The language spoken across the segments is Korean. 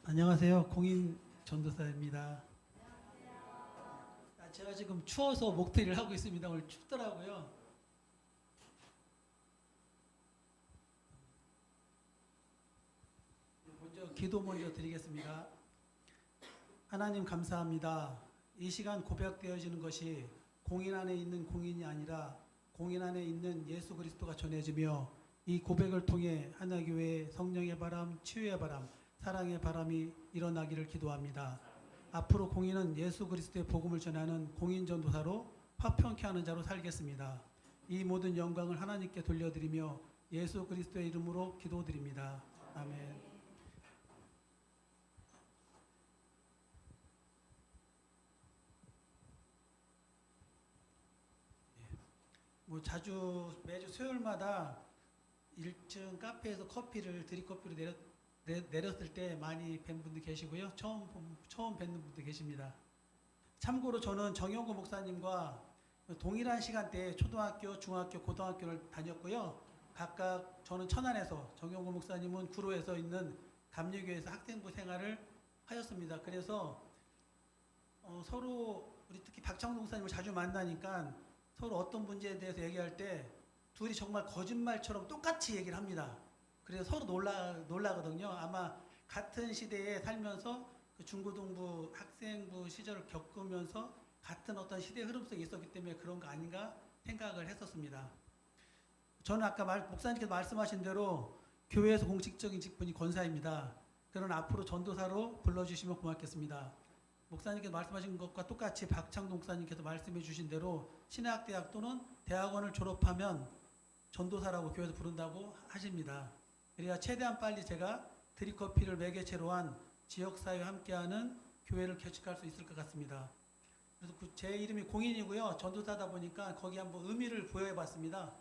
안녕하세요. 공인 전도사입니다. 제가 지금 추워서 목도리를 하고 있습니다. 오늘 춥더라고요. 먼저 기도 먼저 드리겠습니다. 하나님 감사합니다. 이 시간 고백되어지는 것이 공인 안에 있는 공인이 아니라 공인 안에 있는 예수 그리스도가 전해지며 이 고백을 통해 하나교회의 성령의 바람, 치유의 바람, 사랑의 바람이 일어나기를 기도합니다. 앞으로 공인은 예수 그리스도의 복음을 전하는 공인 전도사로 화평케 하는 자로 살겠습니다. 이 모든 영광을 하나님께 돌려드리며 예수 그리스도의 이름으로 기도드립니다. 아멘. 매주 수요일마다 1층 카페에서 커피를 드립커피로 내렸을 때 많이 뵌 분들 계시고요. 처음 뵙는 분들 계십니다. 참고로 저는 정영구 목사님과 동일한 시간대에 초등학교, 중학교, 고등학교를 다녔고요. 각각 저는 천안에서, 정영구 목사님은 구로에서 있는 감리교회에서 학생부 생활을 하였습니다. 그래서 서로 우리 특히 박창동 목사님을 자주 만나니까 서로 어떤 문제에 대해서 얘기할 때 둘이 정말 거짓말처럼 똑같이 얘기를 합니다. 그래서 서로 놀라거든요. 아마 같은 시대에 살면서 그 중고등부 학생부 시절을 겪으면서 같은 어떤 시대 흐름 속에 있었기 때문에 그런 거 아닌가 생각을 했었습니다. 저는 아까 목사님께서 말씀하신 대로 교회에서 공식적인 직분이 권사입니다. 그러나 앞으로 전도사로 불러주시면 고맙겠습니다. 목사님께서 말씀하신 것과 똑같이 박창동 목사님께서 말씀해 주신 대로 신학대학 또는 대학원을 졸업하면 전도사라고 교회에서 부른다고 하십니다. 그래야 최대한 빨리 제가 드립커피를 매개체로 한 지역사회와 함께하는 교회를 개척할 수 있을 것 같습니다. 그래서 제 이름이 공인이고요. 전도사다 보니까 거기 한번 의미를 부여해봤습니다.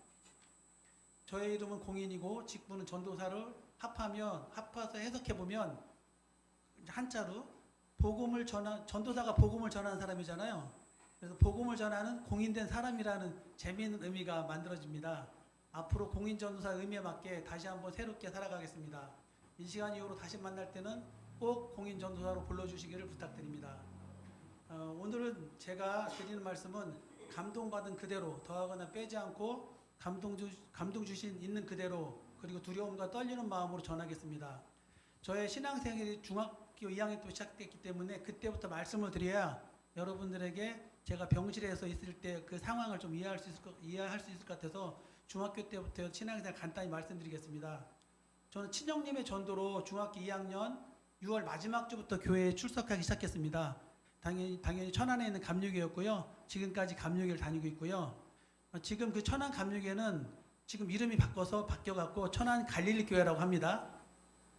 저의 이름은 공인이고 직분은 전도사를 합해서 해석해보면 한자로 전도사가 복음을 전하는 사람이잖아요. 그래서 복음을 전하는 공인된 사람이라는 재미있는 의미가 만들어집니다. 앞으로 공인전도사 의미에 맞게 다시 한번 새롭게 살아가겠습니다. 이 시간 이후로 다시 만날 때는 꼭 공인전도사로 불러주시기를 부탁드립니다. 오늘은 제가 드리는 말씀은 감동받은 그대로 더하거나 빼지 않고 감동 주신 있는 그대로 그리고 두려움과 떨리는 마음으로 전하겠습니다. 저의 신앙생활이 중학교 2학년 때 시작됐기 때문에 그때부터 말씀을 드려야 여러분들에게 제가 병실에서 있을 때 그 상황을 좀 이해할 수 있을 것 같아서 중학교 때부터 신앙생활 간단히 말씀드리겠습니다. 저는 친형님의 전도로 중학교 2학년 6월 마지막 주부터 교회에 출석하기 시작했습니다. 당연히 천안에 있는 감리교였고요. 지금까지 감리교를 다니고 있고요. 지금 그 천안 감리교는 지금 이름이 바뀌어갖고 천안 갈릴리 교회라고 합니다.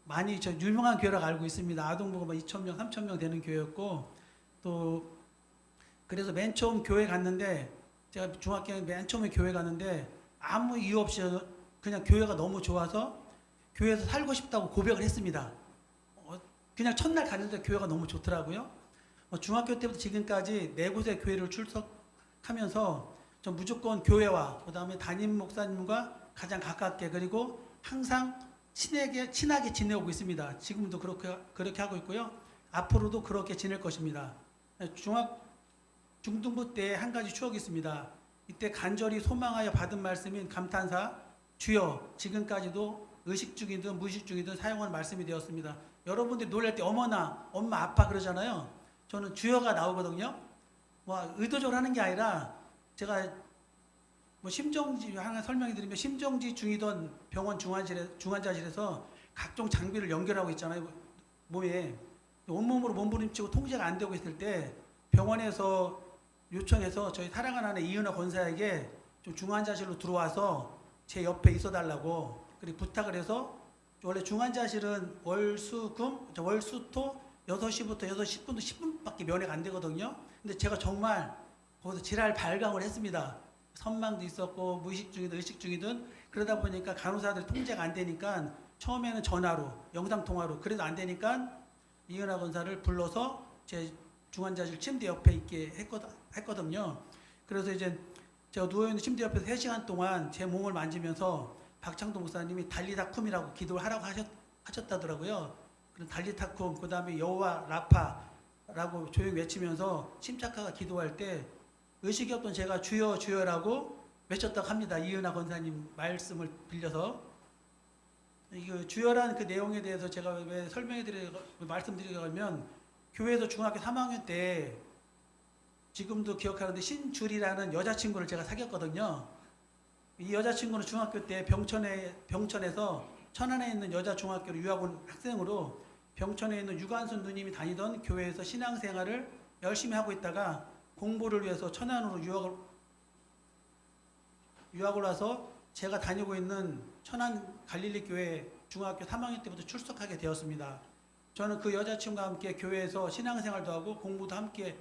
많이 유명한 교회라고 알고 있습니다. 아동부가 2,000명, 3,000명 되는 교회였고 또 그래서 맨 처음 교회 갔는데 제가 중학교 맨 처음에 교회 갔는데 아무 이유 없이 그냥 교회가 너무 좋아서 교회에서 살고 싶다고 고백을 했습니다. 그냥 첫날 갔는데 교회가 너무 좋더라고요. 중학교 때부터 지금까지 4곳의 교회를 출석하면서 전 무조건 교회와 그 다음에 담임 목사님과 가장 가깝게 그리고 항상 친하게 지내고 있습니다. 지금도 그렇게 하고 있고요. 앞으로도 그렇게 지낼 것입니다. 중등부 때 한 가지 추억이 있습니다. 이때 간절히 소망하여 받은 말씀인 감탄사 주여 지금까지도 의식 중이든 무의식 중이든 사용하는 말씀이 되었습니다. 여러분들이 놀랄 때 어머나 엄마 아빠 그러잖아요. 저는 주여가 나오거든요. 의도적으로 하는 게 아니라 제가 심정지 하나 설명해 드리면 심정지 중이던 병원 중환자실에서 각종 장비를 연결하고 있잖아요. 몸에 온몸으로 몸부림치고 통제가 안 되고 있을 때 병원에서 요청해서 저희 사랑하는 아내 이은하 권사에게 좀 중환자실로 들어와서 제 옆에 있어달라고 그리고 부탁을 해서 원래 중환자실은 월수토 6시부터 6시 10분도 10분밖에 면회가 안 되거든요. 근데 제가 정말 거기서 지랄 발광을 했습니다. 선망도 있었고 무의식 중이든 의식 중이든 그러다 보니까 간호사들 통제가 안 되니까 처음에는 전화로 영상통화로 그래도 안 되니까 이은하 권사를 불러서 제 중환자실 침대 옆에 있게 했거든요. 그래서 이제 제가 누워있는 침대 옆에서 3시간 동안 제 몸을 만지면서 박창동 목사님이 달리다 쿰이라고 기도를 하라고 하셨다더라고요. 그런 달리타쿰, 그다음에 여호와 라파라고 조용히 외치면서 침착하게 기도할 때 의식이 없던 제가 주여 주여라고 외쳤다고 합니다. 이은하 권사님 말씀을 빌려서 이 주여라는 그 내용에 대해서 제가 왜 말씀드리려면 교회에서 중학교 3학년 때 지금도 기억하는데 신주리라는 여자친구를 제가 사귀었거든요. 이 여자친구는 중학교 때 병천에서 천안에 있는 여자 중학교로 유학 온 학생으로 병천에 있는 유관순 누님이 다니던 교회에서 신앙생활을 열심히 하고 있다가 공부를 위해서 천안으로 유학을 와서 제가 다니고 있는 천안 갈릴리 교회 중학교 3학년 때부터 출석하게 되었습니다. 저는 그 여자친구와 함께 교회에서 신앙생활도 하고 공부도 함께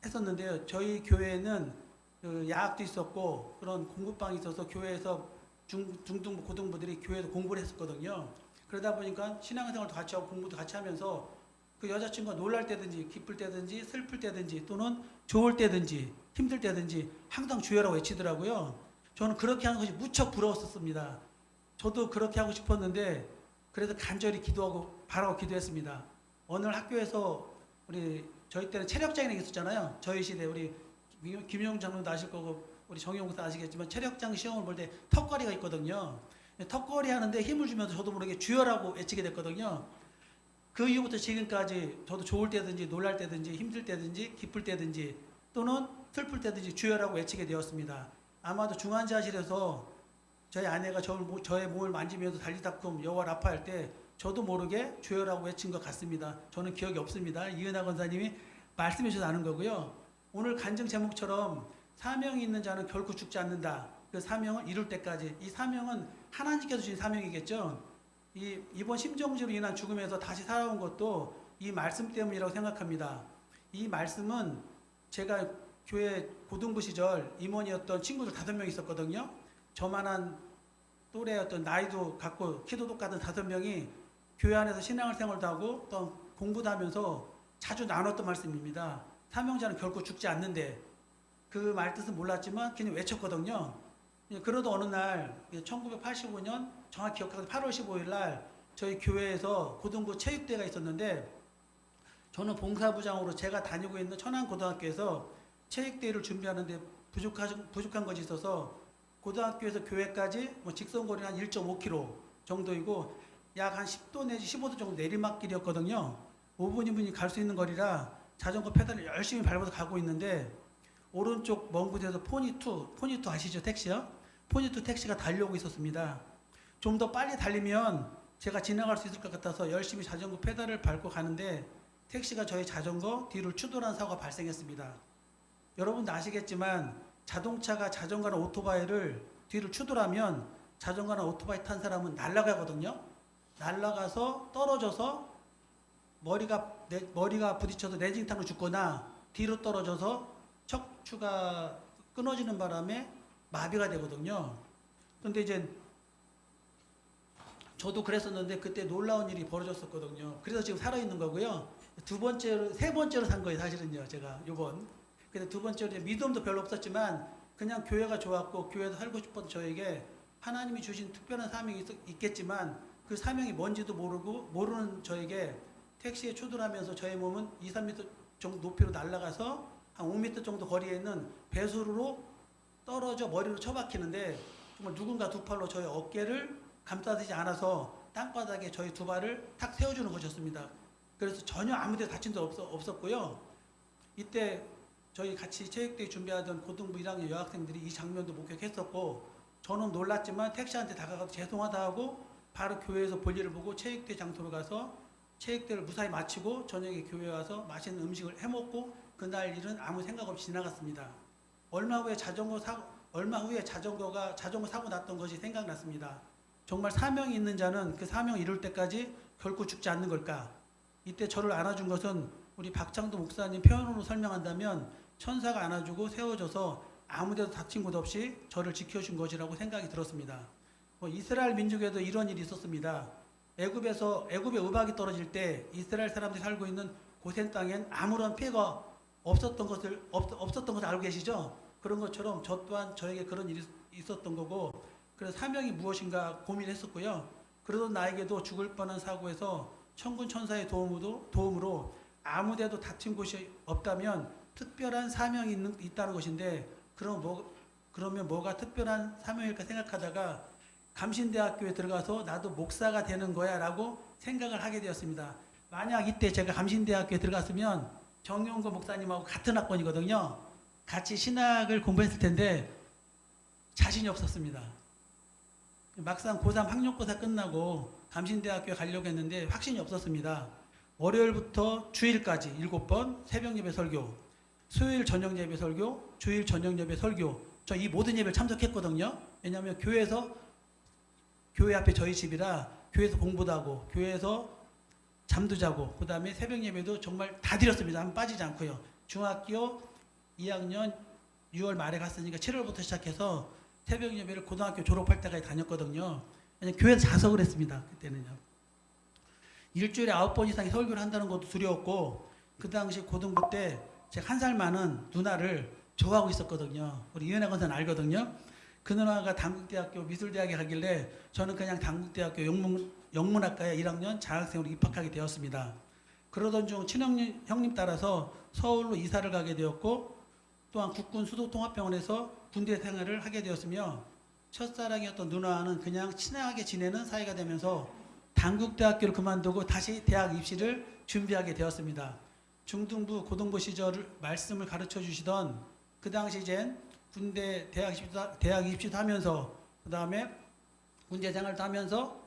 했었는데요. 저희 교회에는 그 야학도 있었고 그런 공부방이 있어서 교회에서 중등부 고등부들이 교회에서 공부를 했었거든요. 그러다 보니까 신앙생활도 같이 하고 공부도 같이 하면서 그 여자친구가 놀랄 때든지 기쁠 때든지 슬플 때든지 또는 좋을 때든지 힘들 때든지 항상 주여라고 외치더라고요. 저는 그렇게 하는 것이 무척 부러웠었습니다. 저도 그렇게 하고 싶었는데 그래서 간절히 기도하고 바라고 기도했습니다. 어느 학교에서 저희 때는 체력장이 있었잖아요. 저희 시대 우리 김용 장로도 아실 거고 우리 정용 목사 아시겠지만 체력장 시험을 볼 때 턱걸이가 있거든요. 턱걸이 하는데 힘을 주면서 저도 모르게 주여라고 외치게 됐거든요. 그 이후부터 지금까지 저도 좋을 때든지 놀랄 때든지 힘들 때든지 기쁠 때든지 또는 슬플 때든지 주여라고 외치게 되었습니다. 아마도 중환자실에서 저희 아내가 저의 몸을 만지면서 달리다쿰 여호와 라파 할 때 저도 모르게 주여라고 외친 것 같습니다. 저는 기억이 없습니다. 이은하 권사님이 말씀해 주셔서 아는 거고요. 오늘 간증 제목처럼 사명이 있는 자는 결코 죽지 않는다. 그 사명을 이룰 때까지. 이 사명은 하나님께서 주신 사명이겠죠. 이번 심정지로 인한 죽음에서 다시 살아온 것도 이 말씀 때문이라고 생각합니다. 이 말씀은 제가 교회 고등부 시절 임원이었던 친구들 5명 있었거든요. 저만한 또래였던 나이도 같고 키도 똑같은 5명이 교회 안에서 신앙생활도 하고 또 공부도 하면서 자주 나눴던 말씀입니다. 사명자는 결코 죽지 않는데 그 말 뜻은 몰랐지만 그냥 외쳤거든요. 그러던 어느 날 1985년 정확히 기억하는데 8월 15일 날 저희 교회에서 고등부 체육대회가 있었는데 저는 봉사부장으로 제가 다니고 있는 천안고등학교에서 체육대회를 준비하는데 부족한 것이 있어서 고등학교에서 교회까지 직선거리는 한 1.5km 정도이고 약 한 10도 내지 15도 정도 내리막길이었거든요. 5분, 2분이 갈 수 있는 거리라 자전거 페달을 열심히 밟아서 가고 있는데 오른쪽 먼 곳에서 포니2 아시죠? 택시요? 포니2 택시가 달려오고 있었습니다. 좀 더 빨리 달리면 제가 지나갈 수 있을 것 같아서 열심히 자전거 페달을 밟고 가는데 택시가 저희 자전거 뒤를 추돌한 사고가 발생했습니다. 여러분도 아시겠지만 자동차가 자전거나 오토바이를 뒤를 추돌하면 자전거나 오토바이 탄 사람은 날아가거든요. 날아가서 떨어져서 머리가 부딪혀서 내진탕으로 죽거나 뒤로 떨어져서 척추가 끊어지는 바람에 마비가 되거든요. 근데 이제 저도 그랬었는데 그때 놀라운 일이 벌어졌었거든요. 그래서 지금 살아있는 거고요. 세 번째로 산 거예요, 사실은요, 제가 요번. 근데 두 번째로 믿음도 별로 없었지만 그냥 교회가 좋았고 교회에서 살고 싶었던 저에게 하나님이 주신 특별한 사명이 있겠지만 그 사명이 뭔지도 모르는 저에게 택시에 추돌하면서 저의 몸은 2, 3m 정도 높이로 날아가서 한 5m 정도 거리에 있는 배수로로 떨어져 머리로 쳐박히는데 정말 누군가 두 팔로 저의 어깨를 감싸지지 않아서 땅바닥에 저희 두 발을 탁 세워주는 것이었습니다. 그래서 전혀 아무 데 다친 데 없었고요. 이때 저희 같이 체육대회 준비하던 고등부 1학년 여학생들이 이 장면도 목격했었고 저는 놀랐지만 택시한테 다가가서 죄송하다 하고 바로 교회에서 볼일을 보고 체육대회 장소로 가서 체육대회를 무사히 마치고 저녁에 교회에 와서 맛있는 음식을 해먹고 그날 일은 아무 생각 없이 지나갔습니다. 얼마 후에 자전거 사고 났던 것이 생각났습니다. 정말 사명이 있는 자는 그 사명을 이룰 때까지 결코 죽지 않는 걸까? 이때 저를 안아준 것은 우리 박창도 목사님 표현으로 설명한다면 천사가 안아주고 세워줘서 아무데도 다친 곳 없이 저를 지켜준 것이라고 생각이 들었습니다. 이스라엘 민족에도 이런 일이 있었습니다. 애굽에 의박이 떨어질 때 이스라엘 사람들이 살고 있는 고센 땅엔 아무런 피해가 없었던 것을 알고 계시죠? 그런 것처럼 저 또한 저에게 그런 일이 있었던 거고 그래서 사명이 무엇인가 고민했었고요. 그러던 나에게도 죽을 뻔한 사고에서 천군천사의 도움으로 아무데도 다친 곳이 없다면 특별한 사명이 있다는 것인데 그러면 뭐가 특별한 사명일까 생각하다가 감신대학교에 들어가서 나도 목사가 되는 거야 라고 생각을 하게 되었습니다. 만약 이때 제가 감신대학교에 들어갔으면 정용거 목사님하고 같은 학번이거든요. 같이 신학을 공부했을 텐데 자신이 없었습니다. 막상 고3 학력고사 끝나고 감신대학교에 가려고 했는데 확신이 없었습니다. 월요일부터 주일까지 7번 새벽 예배 설교, 수요일 저녁 예배 설교, 주일 저녁 예배 설교, 저 이 모든 예배를 참석했거든요. 왜냐하면 교회 앞에 저희 집이라 교회에서 공부도 하고 교회에서 잠도 자고 그 다음에 새벽 예배도 정말 다 드렸습니다. 한 빠지지 않고요. 중학교 2학년 6월 말에 갔으니까 7월부터 시작해서 새벽 예배를 고등학교 졸업할 때까지 다녔거든요. 교회에서 자석을 했습니다. 그때는요. 일주일에 9번 이상 설교를 한다는 것도 두려웠고 그 당시 고등부 때 제가 1살 많은 누나를 좋아하고 있었거든요. 우리 이은혜 권사는 알거든요. 그 누나가 단국대학교 미술대학에 가길래 저는 그냥 단국대학교 영문학과에 1학년 장학생으로 입학하게 되었습니다. 그러던 중 친형님 따라서 서울로 이사를 가게 되었고 또한 국군 수도통합병원에서 군대 생활을 하게 되었으며 첫사랑이었던 누나와는 그냥 친하게 지내는 사이가 되면서 단국대학교를 그만두고 다시 대학 입시를 준비하게 되었습니다. 중등부, 고등부 시절 말씀을 가르쳐 주시던 그 당시 이젠 군대 대학 입시도 하면서 그 다음에 군대 생활도 하면서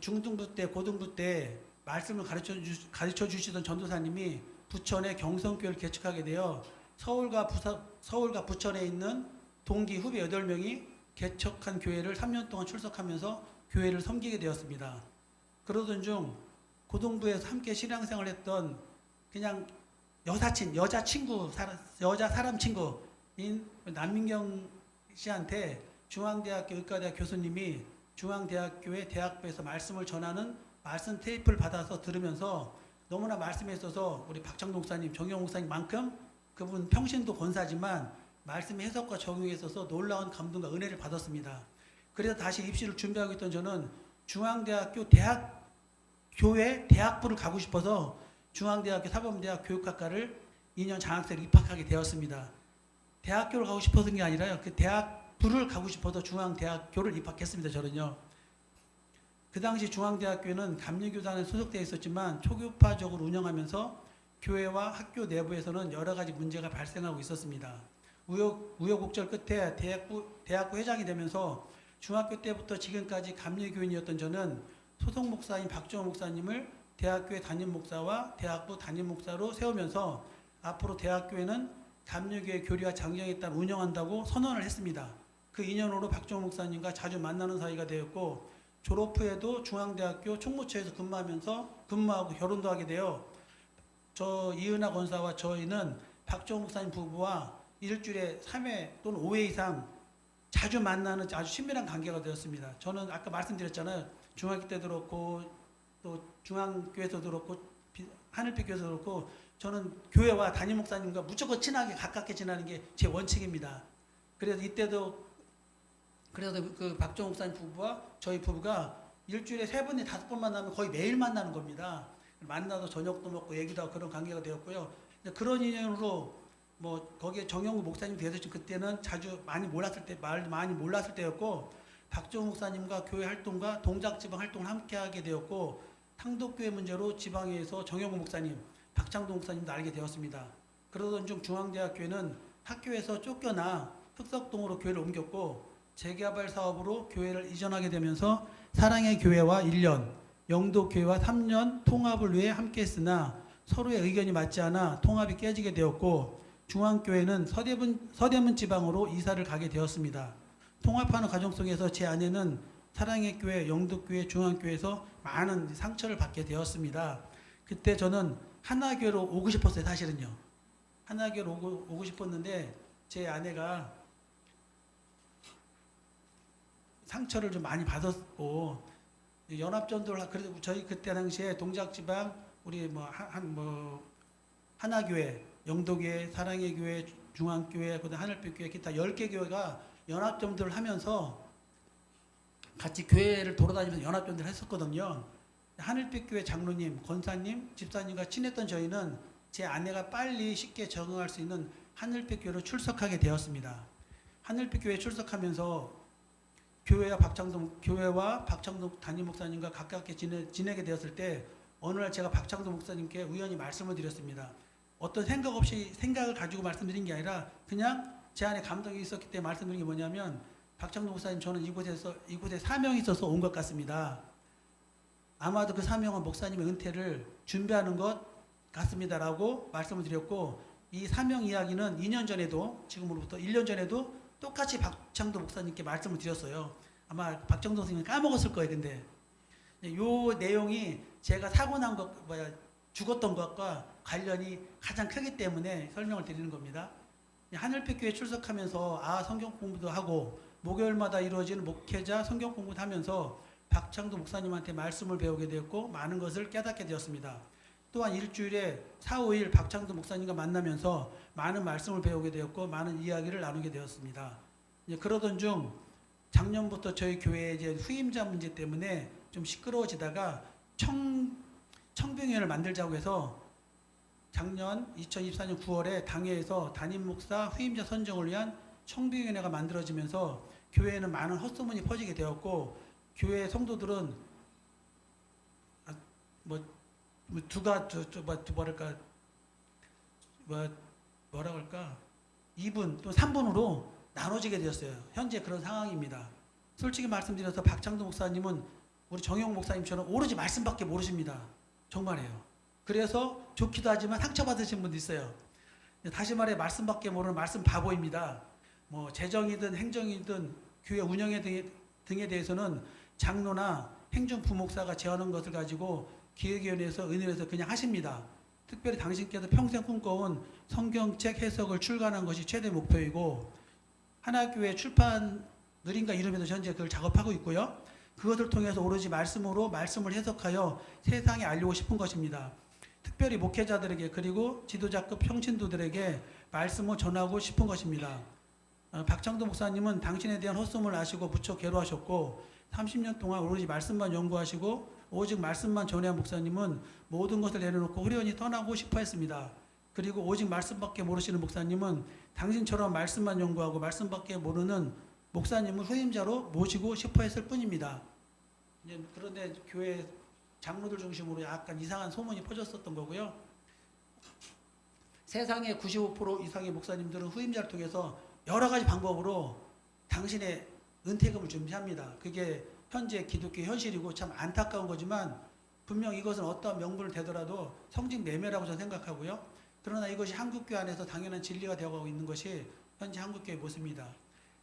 중등부 때, 고등부 때 말씀을 가르쳐 주시던 전도사님이 부천에 경성교회를 개척하게 되어 서울과 부천에 있는 동기 후배 8명이 개척한 교회를 3년 동안 출석하면서 교회를 섬기게 되었습니다. 그러던 중 고등부에서 함께 신앙생활을 했던 그냥 여자 사람 친구인 남민경 씨한테 중앙대학교 의과대학 교수님이 중앙대학교의 대학부에서 말씀을 전하는 말씀 테이프를 받아서 들으면서 너무나 말씀에 있어서 우리 박창동 목사님, 정영 목사님만큼 그분 평신도 권사지만 말씀 해석과 적용에 있어서 놀라운 감동과 은혜를 받았습니다. 그래서 다시 입시를 준비하고 있던 저는 중앙대학교 교회 대학부를 가고 싶어서 중앙대학교 사범대학 교육학과를 2년 장학생으로 입학하게 되었습니다. 대학교를 가고 싶어서 게 아니라요. 그 대학부를 가고 싶어서 중앙대학교를 입학했습니다. 저는요. 그 당시 중앙대학교는 감리교단에 소속되어 있었지만 초교파적으로 운영하면서 교회와 학교 내부에서는 여러 가지 문제가 발생하고 있었습니다. 우여곡절 끝에 대학부 회장이 되면서 중학교 때부터 지금까지 감리교인이었던 저는 소속 목사인 박정호 목사님을 대학교의 담임 목사와 대학부 담임 목사로 세우면서 앞으로 대학교에는 감리교회 교리와 장경에 따라 운영한다고 선언을 했습니다. 그 인연으로 박정호 목사님과 자주 만나는 사이가 되었고 졸업 후에도 중앙대학교 총무처에서 근무하고 결혼도 하게 되어 저 이은하 권사와 저희는 박정호 목사님 부부와 일주일에 3회 또는 5회 이상 자주 만나는 아주 친밀한 관계가 되었습니다. 저는 아까 말씀드렸잖아요. 중학교 때도 그렇고 또 중앙교회에서도 그렇고 하늘빛교회에서도 그렇고 저는 교회와 담임 목사님과 무조건 친하게 가깝게 지내는 게 제 원칙입니다. 그래서 이때도 그 박정호 목사님 부부와 저희 부부가 일주일에 3번에 5번 만나면 거의 매일 만나는 겁니다. 만나서 저녁도 먹고 얘기도 하고 그런 관계가 되었고요. 그런 인연으로 거기에 정영구 목사님 계셨죠. 그때는 많이 몰랐을 때였고 박정호 목사님과 교회 활동과 동작지방 활동을 함께하게 되었고 탕독교회 문제로 지방에서 정영구 목사님, 박창동 목사님도 알게 되었습니다. 그러던 중 중앙대학교회는 학교에서 쫓겨나 흑석동으로 교회를 옮겼고 재개발 사업으로 교회를 이전하게 되면서 사랑의 교회와 1년, 영도교회와 3년 통합을 위해 함께했으나 서로의 의견이 맞지 않아 통합이 깨지게 되었고 중앙교회는 서대문 지방으로 이사를 가게 되었습니다. 통합하는 과정 속에서 제 아내는 사랑의 교회, 영도교회, 중앙교회에서 많은 상처를 받게 되었습니다. 그때 저는 하나교회로 오고 싶었어요. 사실은요. 하나교회로 오고 싶었는데 제 아내가 상처를 좀 많이 받았고 연합전도를 그래도 저희 그때 당시에 동작지방 우리 하나교회, 영도교회, 사랑의 교회, 중앙교회, 그다음 하늘빛교회 기타 10개 교회가 연합전도를 하면서 같이 교회를 돌아다니면서 연합전도를 했었거든요. 하늘빛 교회 장로님, 권사님, 집사님과 친했던 저희는 제 아내가 빨리 쉽게 적응할 수 있는 하늘빛 교회로 출석하게 되었습니다. 하늘빛 교회에 출석하면서 교회와 박창동 담임 목사님과 가깝게 지내게 되었을 때 어느 날 제가 박창동 목사님께 우연히 말씀을 드렸습니다. 어떤 생각을 가지고 말씀드린 게 아니라 그냥 제 안에 감동이 있었기 때문에 말씀드린 게 뭐냐면, 박창동 목사님, 저는 이곳에 사명이 있어서 온 것 같습니다. 아마도 그 사명은 목사님의 은퇴를 준비하는 것 같습니다라고 말씀을 드렸고, 이 사명 이야기는 2년 전에도, 지금으로부터 1년 전에도 똑같이 박창도 목사님께 말씀을 드렸어요. 아마 박창도 선생님이 까먹었을 거예요. 근데 요 내용이 제가 사고 난 것, 죽었던 것과 관련이 가장 크기 때문에 설명을 드리는 겁니다. 하늘빛 교회 출석하면서 성경 공부도 하고 목요일마다 이루어지는 목회자 성경 공부도 하면서 박창도 목사님한테 말씀을 배우게 되었고 많은 것을 깨닫게 되었습니다. 또한 일주일에 4, 5일 박창도 목사님과 만나면서 많은 말씀을 배우게 되었고 많은 이야기를 나누게 되었습니다. 그러던 중 작년부터 저희 교회의 이제 후임자 문제 때문에 좀 시끄러워지다가 청빙위원회를 만들자고 해서 작년 2024년 9월에 당회에서 담임 목사 후임자 선정을 위한 청빙위원회가 만들어지면서 교회에는 많은 헛소문이 퍼지게 되었고, 교회 성도들은 뭐라고 할까 2분 또 3분으로 나눠지게 되었어요. 현재 그런 상황입니다. 솔직히 말씀드려서 박창도 목사님은 우리 정용 목사님처럼 오로지 말씀밖에 모르십니다. 정말이에요. 그래서 좋기도 하지만 상처받으신 분도 있어요. 다시 말해 말씀밖에 모르는 말씀 바보입니다. 재정이든 행정이든 교회 운영에 등에 대해서는 장로나 행정부목사가 제안한 것을 가지고 기획위원회에서 의논해서 그냥 하십니다. 특별히 당신께서 평생 꿈꿔온 성경책 해석을 출간한 것이 최대 목표이고, 하나교회 출판 느린가 이름에도 현재 그걸 작업하고 있고요. 그것을 통해서 오로지 말씀으로 말씀을 해석하여 세상에 알리고 싶은 것입니다. 특별히 목회자들에게 그리고 지도자급 평신도들에게 말씀을 전하고 싶은 것입니다. 박창도 목사님은 당신에 대한 헛소문을 아시고 무척 괴로워하셨고 30년 동안 오로지 말씀만 연구하시고 오직 말씀만 전해한 목사님은 모든 것을 내려놓고 후련히 떠나고 싶어 했습니다. 그리고 오직 말씀밖에 모르시는 목사님은 당신처럼 말씀만 연구하고 말씀밖에 모르는 목사님을 후임자로 모시고 싶어 했을 뿐입니다. 그런데 교회 장로들 중심으로 약간 이상한 소문이 퍼졌었던 거고요. 세상의 95% 이상의 목사님들은 후임자를 통해서 여러 가지 방법으로 당신의 은퇴금을 준비합니다. 그게 현재 기독교 현실이고 참 안타까운 거지만 분명 이것은 어떤 명분을 대더라도 성직 매매라고 저는 생각하고요. 그러나 이것이 한국교회 안에서 당연한 진리가 되어가고 있는 것이 현재 한국교회의 모습입니다.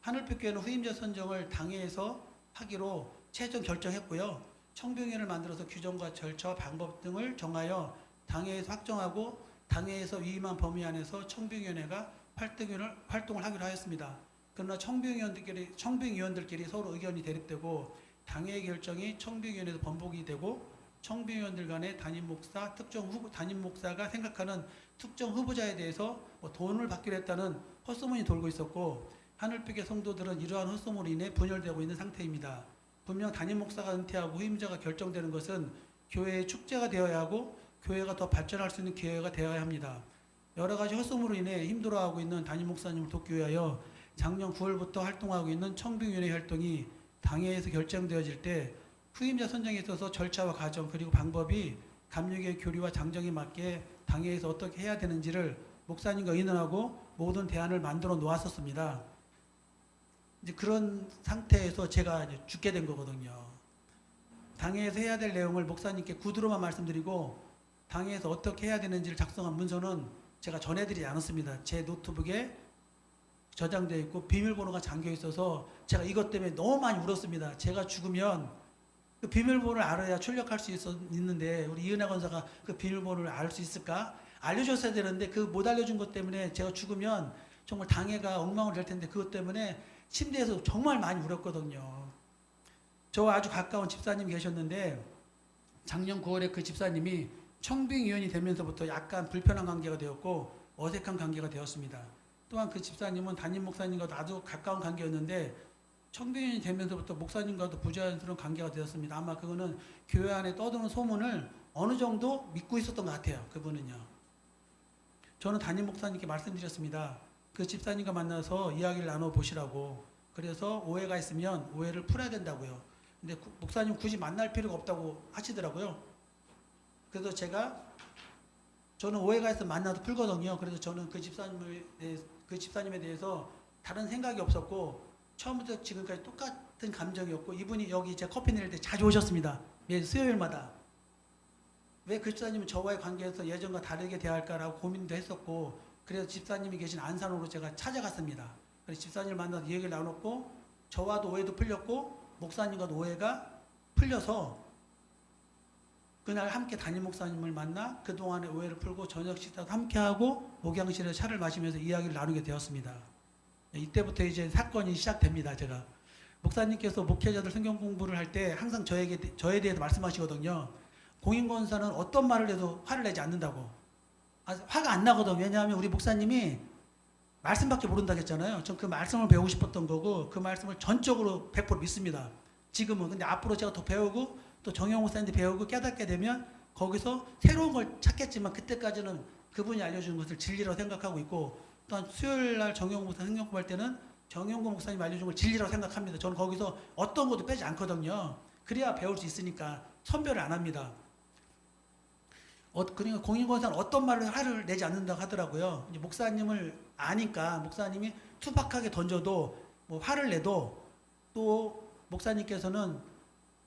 하늘빛교회는 후임자 선정을 당회에서 하기로 최종 결정했고요. 청빙위원회를 만들어서 규정과 절차와 방법 등을 정하여 당회에서 확정하고 당회에서 위임한 범위 안에서 청빙위원회가 활동을 하기로 하였습니다. 그러나 청빙위원들끼리 서로 의견이 대립되고 당회의 결정이 청빙위원회에서 번복이 되고 청빙위원들 간의 담임 목사가 생각하는 특정 후보자에 대해서 돈을 받기로 했다는 헛소문이 돌고 있었고, 하늘빛의 성도들은 이러한 헛소문으로 인해 분열되고 있는 상태입니다. 분명 담임 목사가 은퇴하고 후임자가 결정되는 것은 교회의 축제가 되어야 하고 교회가 더 발전할 수 있는 기회가 되어야 합니다. 여러 가지 헛소문으로 인해 힘들어하고 있는 담임 목사님을 돕기 위하여 작년 9월부터 활동하고 있는 청빙위원회 활동이 당회에서 결정되어질 때 후임자 선정에 있어서 절차와 과정 그리고 방법이 감리교의 교리와 장정에 맞게 당회에서 어떻게 해야 되는지를 목사님과 의논하고 모든 대안을 만들어 놓았었습니다. 이제 그런 상태에서 제가 이제 죽게 된 거거든요. 당회에서 해야 될 내용을 목사님께 구두로만 말씀드리고 당회에서 어떻게 해야 되는지를 작성한 문서는 제가 전해드리지 않았습니다. 제 노트북에 저장되어 있고 비밀번호가 잠겨 있어서 제가 이것 때문에 너무 많이 울었습니다. 제가 죽으면 그 비밀번호를 알아야 출력할 수 있는데 우리 이은하 권사가 그 비밀번호를 알 수 있을까? 알려줬어야 되는데 그 못 알려준 것 때문에 제가 죽으면 정말 당회가 엉망으로 될 텐데 그것 때문에 침대에서 정말 많이 울었거든요. 저와 아주 가까운 집사님이 계셨는데 작년 9월에 그 집사님이 청빙위원이 되면서부터 약간 불편한 관계가 되었고 어색한 관계가 되었습니다. 또한 그 집사님은 담임 목사님과 아주 가까운 관계였는데 청빙이 되면서부터 목사님과도 부자연스러운 관계가 되었습니다. 아마 그거는 교회 안에 떠도는 소문을 어느 정도 믿고 있었던 것 같아요. 그분은요. 저는 담임 목사님께 말씀드렸습니다. 그 집사님과 만나서 이야기를 나눠보시라고. 그래서 오해가 있으면 오해를 풀어야 된다고요. 근데 목사님 굳이 만날 필요가 없다고 하시더라고요. 그래서 저는 오해가 있으면 만나도 풀거든요. 그래서 저는 그 집사님에 대해서 다른 생각이 없었고 처음부터 지금까지 똑같은 감정이었고, 이분이 여기 제 커피 내릴 때 자주 오셨습니다. 매주 수요일마다. 왜 그 집사님은 저와의 관계에서 예전과 다르게 대할까라고 고민도 했었고, 그래서 집사님이 계신 안산으로 제가 찾아갔습니다. 그래서 집사님을 만나서 얘기를 나눴고, 저와도 오해도 풀렸고 목사님과도 오해가 풀려서 그날 함께 담임 목사님을 만나 그동안의 오해를 풀고 저녁 식사도 함께하고 목양실에서 차를 마시면서 이야기를 나누게 되었습니다. 이때부터 이제 사건이 시작됩니다. 제가 목사님께서 목회자들 성경 공부를 할 때 항상 저에 대해서 말씀하시거든요. 공인권사는 어떤 말을 해도 화를 내지 않는다고. 화가 안 나거든요. 왜냐하면 우리 목사님이 말씀밖에 모른다고 했잖아요. 전 그 말씀을 배우고 싶었던 거고 그 말씀을 전적으로 100% 믿습니다. 지금은. 근데 앞으로 제가 더 배우고 또 정영 목사님한테 배우고 깨닫게 되면 거기서 새로운 걸 찾겠지만, 그때까지는 그분이 알려준 것을 진리라고 생각하고 있고, 또한 수요일날 정영 목사 성경 공부할 때는 정영구 목사님 알려준 걸 진리라고 생각합니다. 저는 거기서 어떤 것도 빼지 않거든요. 그래야 배울 수 있으니까 선별을 안 합니다. 그러니까 공인권사는 어떤 말을 화를 내지 않는다고 하더라고요. 이제 목사님을 아니까 목사님이 투박하게 던져도 뭐 화를 내도, 또 목사님께서는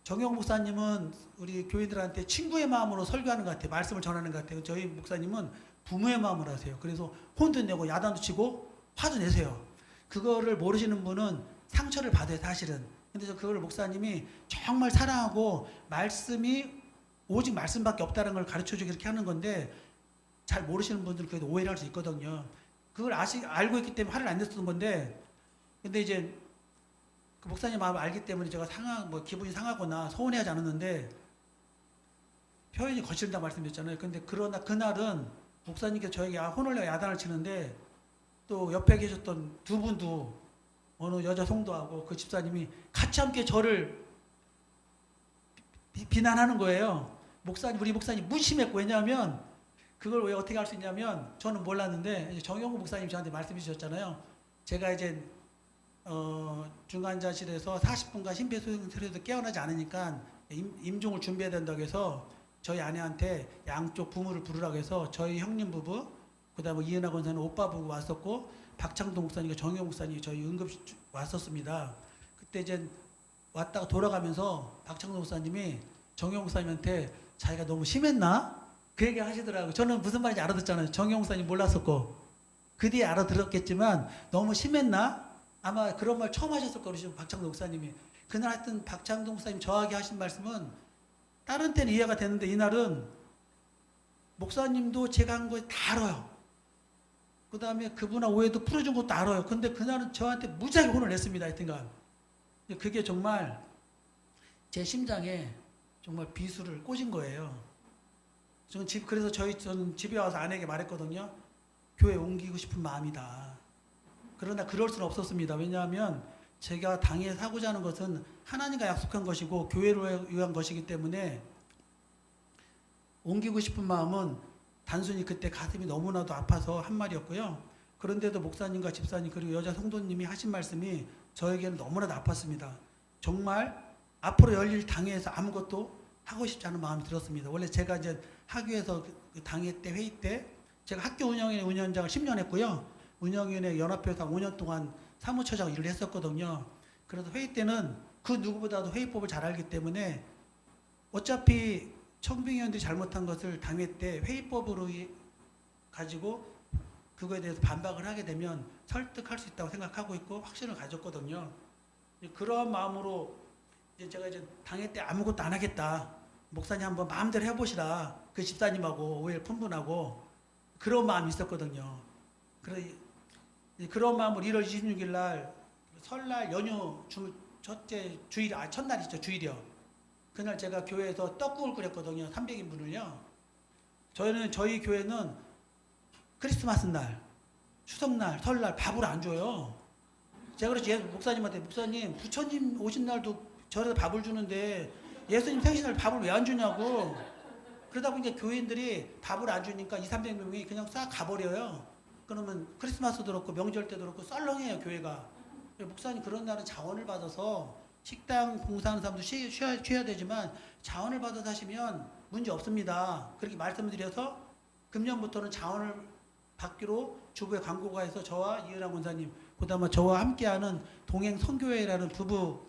정영 목사님은 우리 교인들한테 친구의 마음으로 설교하는 것 같아요. 말씀을 전하는 것 같아요. 저희 목사님은 부모의 마음으로 하세요. 그래서 혼도 내고 야단도 치고 화도 내세요. 그거를 모르시는 분은 상처를 받아요, 사실은. 근데 그걸 목사님이 정말 사랑하고 말씀이 오직 말씀밖에 없다는 걸 가르쳐주고 이렇게 하는 건데, 잘 모르시는 분들은 그래도 오해를 할 수 있거든요. 그걸 알고 있기 때문에 화를 안 냈었던 건데, 근데 이제 그 목사님 마음을 알기 때문에 제가 기분이 상하거나 서운해하지 않았는데, 표현이 거칠다고 말씀드렸잖아요. 근데 그러나 그날은 목사님께서 저에게 혼을 내고 야단을 치는데, 또 옆에 계셨던 두 분도 어느 여자 성도하고 그 집사님이 같이 함께 저를 비난하는 거예요. 우리 목사님 무심했고. 왜냐하면 그걸 왜 어떻게 할 수 있냐면, 저는 몰랐는데 정영구 목사님 저한테 말씀해 주셨잖아요. 제가 이제 중환자실에서 40분간 심폐소생술에도 깨어나지 않으니까 임종을 준비해야 된다고 해서 저희 아내한테 양쪽 부모를 부르라고 해서 저희 형님 부부, 그다음에 이은하 권사님 오빠 부부 왔었고, 박창동 목사님과 정영 목사님이 저희 응급실 왔었습니다. 그때 이제 왔다가 돌아가면서 박창동 목사님이 정영 목사님한테 자기가 너무 심했나? 그 얘기 하시더라고요. 저는 무슨 말인지 알아듣잖아요. 정영 목사님 몰랐었고. 그 뒤에 알아들었겠지만 너무 심했나? 아마 그런 말 처음 하셨을 거예요. 박창동 목사님이. 그날 하여튼 박창동 목사님 저에게 하신 말씀은 다른 때는 이해가 되는데, 이날은 목사님도 제가 한 거 다 알아요. 그 다음에 그분하고 오해도 풀어준 것도 알아요. 근데 그날은 저한테 무지하게 혼을 냈습니다. 하여튼간. 그게 정말 제 심장에 정말 비수를 꽂은 거예요. 그래서 저는 집에 와서 아내에게 말했거든요. 교회 옮기고 싶은 마음이다. 그러나 그럴 수는 없었습니다. 왜냐하면 제가 당에 사고자 하는 것은 하나님과 약속한 것이고 교회를 위한 것이기 때문에 옮기고 싶은 마음은 단순히 그때 가슴이 너무나도 아파서 한 말이었고요. 그런데도 목사님과 집사님 그리고 여자 성도님이 하신 말씀이 저에게는 너무나도 아팠습니다. 정말 앞으로 열릴 당회에서 아무것도 하고 싶지 않은 마음이 들었습니다. 원래 제가 이제 학교에서 그 당회 때 회의 때 제가 학교 운영위원회 운영장을 10년 했고요. 운영위원회 연합회에서 5년 동안 사무처장 일을 했었거든요. 그래서 회의 때는 그 누구보다도 회의법을 잘 알기 때문에 어차피 청빙위원들이 잘못한 것을 당회 때 회의법으로 가지고 그거에 대해서 반박을 하게 되면 설득할 수 있다고 생각하고 있고 확신을 가졌거든요. 그런 마음으로 제가 이제 당회 때 아무것도 안 하겠다. 목사님 한번 마음대로 해보시라. 그 집사님하고 오해를 품분하고 그런 마음이 있었거든요. 그런 마음으로 1월 26일 날 설날 연휴 첫째 주일, 첫날이죠. 주일이요. 그날 제가 교회에서 떡국을 끓였거든요. 300인분을요. 저희 교회는 크리스마스 날, 추석날, 설날 밥을 안 줘요. 제가 그랬지 목사님한테 목사님 부처님 오신 날도 절에서 밥을 주는데 예수님 생신날 밥을 왜 안 주냐고. 그러다 보니까 교인들이 밥을 안 주니까 200~300명이 그냥 싹 가버려요. 그러면 크리스마스도 그렇고 명절 때도 그렇고 썰렁해요 교회가. 목사님 그런 날은 자원을 받아서 식당 봉사하는 사람도 쉬어야 되지만 자원을 받아서 하시면 문제 없습니다. 그렇게 말씀드려서 금년부터는 자원을 받기로 주부에 광고가 해서 저와 이은하 권사님 그다음에 저와 함께하는 동행 선교회라는 부부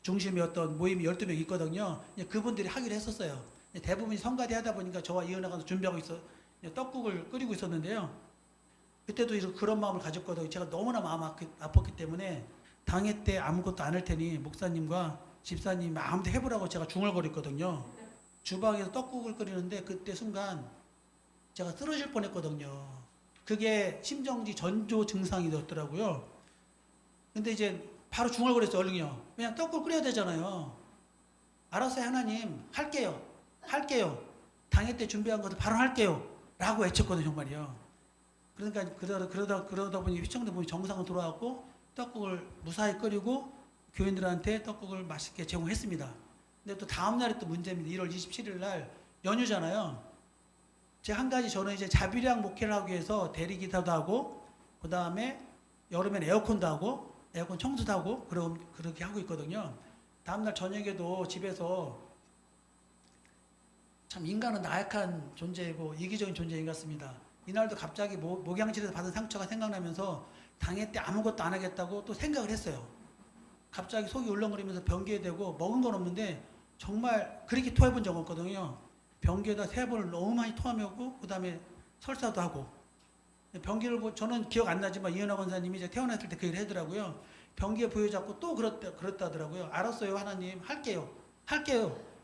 중심의 어떤 모임이 12명 있거든요. 그분들이 하기로 했었어요. 대부분이 성가대 하다 보니까 저와 이은하가 준비하고 떡국을 끓이고 있었는데요. 그때도 그런 마음을 가졌거든요. 제가 너무나 마음 아팠기 때문에 당회 때 아무것도 안 할 테니 목사님과 집사님 마음대로 해보라고 제가 중얼거렸거든요. 주방에서 떡국을 끓이는데 그때 순간 제가 쓰러질 뻔했거든요. 그게 심정지 전조 증상이 되었더라고요. 근데 이제 바로 중얼거렸어요. 얼른요. 그냥 떡국을 끓여야 되잖아요. 알았어요 하나님 할게요. 당회 때 준비한 것을 바로 할게요. 라고 외쳤거든요. 정말이요. 그러니까 그러다 보니 휘청대 보니 정상으로 돌아왔고 떡국을 무사히 끓이고 교인들한테 떡국을 맛있게 제공했습니다. 근데 또 다음 날이 또 문제입니다. 1월 27일 날 연휴잖아요. 제가 한 가지 저는 이제 자비량 목회를 하기 위해서 대리기사도 하고 그 다음에 여름엔 에어컨도 하고 에어컨 청소도 하고 그렇게 하고 있거든요. 다음날 저녁에도 집에서 참 인간은 나약한 존재이고 이기적인 존재인 것 같습니다. 이날도 갑자기 목양실에서 받은 상처가 생각나면서 당회 때 아무것도 안 하겠다고 또 생각을 했어요. 갑자기 속이 울렁거리면서 변기에 대고 먹은 건 없는데 정말 그렇게 토해본 적 없거든요. 변기에다 3번을 너무 많이 토하고 그 다음에 설사도 하고 변기를 저는 기억 안 나지만 이은하 권사님이 이제 태어났을 때 그 일을 하더라고요. 변기에 부여잡고 또 그랬다더라고요. 알았어요 하나님 할게요.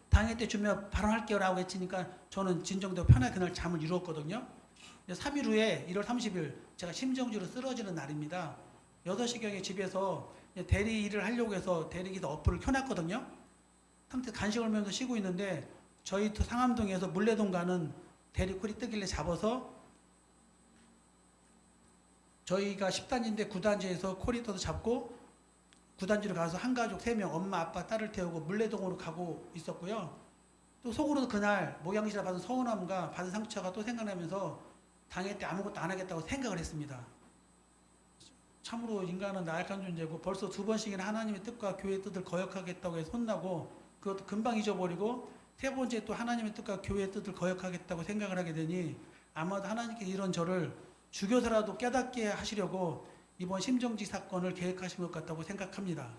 당회 때 주면 바로 할게요 라고 했으니까 저는 진정되고 편하게 그날 잠을 이루었거든요. 3일 후에 1월 30일 제가 심정지로 쓰러지는 날입니다. 6시경에 집에서 대리 일을 하려고 해서 대리기사 어플을 켜놨거든요. 상태 간식을 먹으면서 쉬고 있는데 저희 상암동에서 물레동 가는 대리콜이 뜨길래 잡아서 저희가 10단지인데 9단지에서 콜이 떠서 잡고 9단지로 가서 한 가족 3명 엄마 아빠 딸을 태우고 물레동으로 가고 있었고요. 또 속으로도 그날 목양실에 받은 서운함과 받은 상처가 또 생각나면서 당회 때 아무것도 안 하겠다고 생각을 했습니다. 참으로 인간은 나약한 존재고 벌써 2번씩이나 하나님의 뜻과 교회의 뜻을 거역하겠다고 해서 혼나고 그것도 금방 잊어버리고 3번째 또 하나님의 뜻과 교회의 뜻을 거역하겠다고 생각을 하게 되니 아마도 하나님께서 이런 저를 죽여서라도 깨닫게 하시려고 이번 심정지 사건을 계획하신 것 같다고 생각합니다.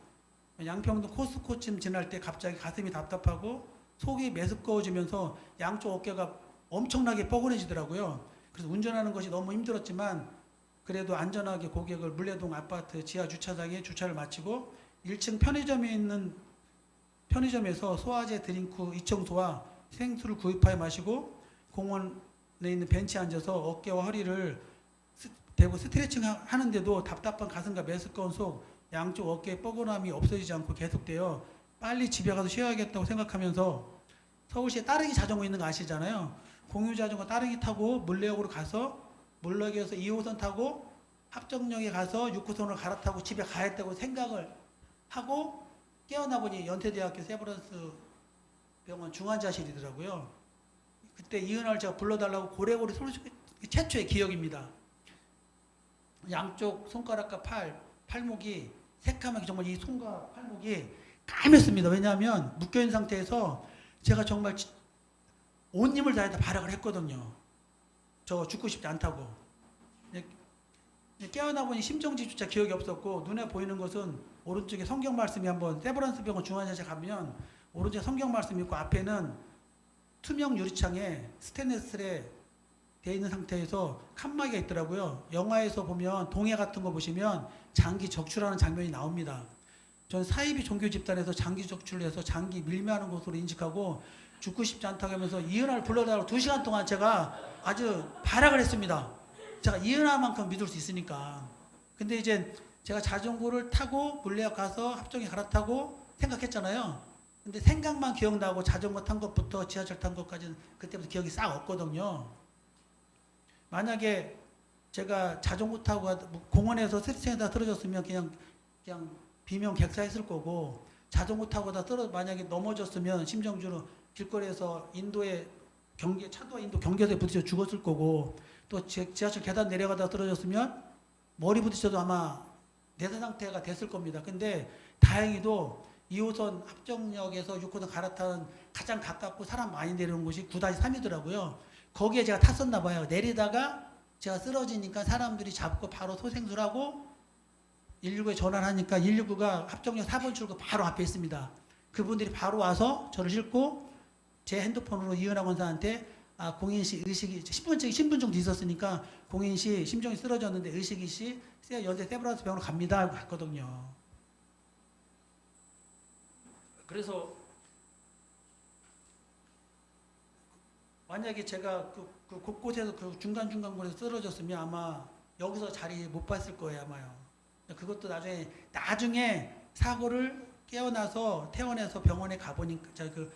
양평동 코스코쯤 지날 때 갑자기 가슴이 답답하고 속이 메스꺼워지면서 양쪽 어깨가 엄청나게 뻐근해지더라고요. 그래서 운전하는 것이 너무 힘들었지만 그래도 안전하게 고객을 물레동 아파트 지하 주차장에 주차를 마치고 1층 편의점에 있는 편의점에서 소화제 드링크 2청소와 생수를 구입하여 마시고 공원에 있는 벤치에 앉아서 어깨와 허리를 대고 스트레칭 하는데도 답답한 가슴과 메스꺼운 속 양쪽 어깨의 뻐근함이 없어지지 않고 계속되어 빨리 집에 가서 쉬어야겠다고 생각하면서 서울시에 따릉이 자전거 있는 거 아시잖아요. 공유 자전거 따릉이 타고 물레역으로 가서 물레역에서 2호선 타고 합정역에 가서 6호선으로 갈아타고 집에 가야겠다고 생각을 하고 깨어나 보니 연세대학교 세브란스 병원 중환자실이더라고요. 그때 이은하를 제가 불러달라고 고래고래 소리 최초의 기억입니다. 양쪽 손가락과 팔목이 새까맣게 정말 이 손과 팔목이 까맸습니다. 왜냐하면 묶여있는 상태에서 제가 정말 온 힘을 다해서 발악을 했거든요. 저 죽고 싶지 않다고. 깨어나 보니 심정지조차 기억이 없었고 눈에 보이는 것은 오른쪽에 성경 말씀이 한번 세브란스 병원 중환자실 가면 오른쪽에 성경 말씀이 있고 앞에는 투명 유리창에 스테인리스에 되어 있는 상태에서 칸막이가 있더라고요. 영화에서 보면 동해 같은 거 보시면 장기 적출하는 장면이 나옵니다. 전 사이비 종교 집단에서 장기 적출을 해서 장기 밀매하는 것으로 인식하고 죽고 싶지 않다고 하면서 이은하를 불러달라고 2시간 동안 제가 아주 발악을 했습니다. 제가 이은하만큼 믿을 수 있으니까. 근데 이제 제가 자전거를 타고 물레역 가서 합정에 갈아타고 생각했잖아요. 근데 생각만 기억나고 자전거 탄 것부터 지하철 탄 것까지는 그때부터 기억이 싹 없거든요. 만약에 제가 자전거 타고 공원에서 스트레칭에다 쓰러졌으면 그냥 그냥 비명 객사했을 거고, 자전거 타고다 만약에 넘어졌으면 심정주로 길거리에서 인도에 차도와 인도 경계선에 부딪혀 죽었을 거고, 또 지하철 계단 내려가다 떨어졌으면 머리 부딪혀도 아마 내사 상태가 됐을 겁니다. 근데 다행히도 2호선 합정역에서 6호선 갈아타는 가장 가깝고 사람 많이 내리는 곳이 9-3이더라고요. 거기에 제가 탔었나 봐요. 내리다가 제가 쓰러지니까 사람들이 잡고 바로 소생술 하고 119에 전화를 하니까 119가 합정역 4번 출구 바로 앞에 있습니다. 그분들이 바로 와서 저를 싣고 제 핸드폰으로 이은하 권사한테 공인씨 의식이 10분째 신분 정도 있었으니까 공인씨 심정이 쓰러졌는데 의식이씨 연세 세브란스 병원으로 갑니다 하고 갔거든요. 그래서 만약에 제가 그 곳곳에서 그 중간중간 곳에서 쓰러졌으면 아마 여기서 자리 못 봤을 거예요 아마요. 그것도 나중에 사고를 깨어나서 퇴원해서 병원에 가보니까 그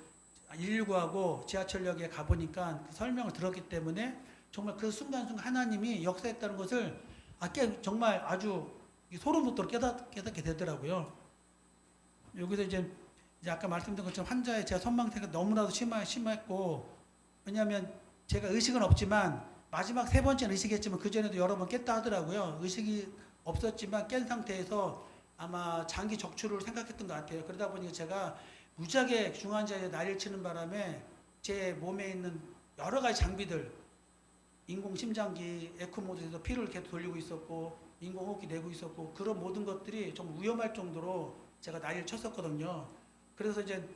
119하고 지하철역에 가보니까 그 설명을 들었기 때문에 정말 그 순간순간 하나님이 역사했다는 것을 정말 아주 소름 돋도록 깨닫게 되더라고요. 여기서 이제 아까 말씀드린 것처럼 환자의 제가 선망태가 너무나도 심했고, 왜냐하면 제가 의식은 없지만 마지막 3번째는 의식했지만 그 전에도 여러 번 깼다 하더라고요. 의식이 없었지만 깬 상태에서 아마 장기 적출을 생각했던 것 같아요. 그러다 보니까 제가 무지하게 중환자에 난리를 치는 바람에 제 몸에 있는 여러 가지 장비들, 인공심장기, 에코모드에서 피를 계속 돌리고 있었고 인공호흡기 내고 있었고 그런 모든 것들이 좀 위험할 정도로 제가 난리를 쳤었거든요. 그래서 이제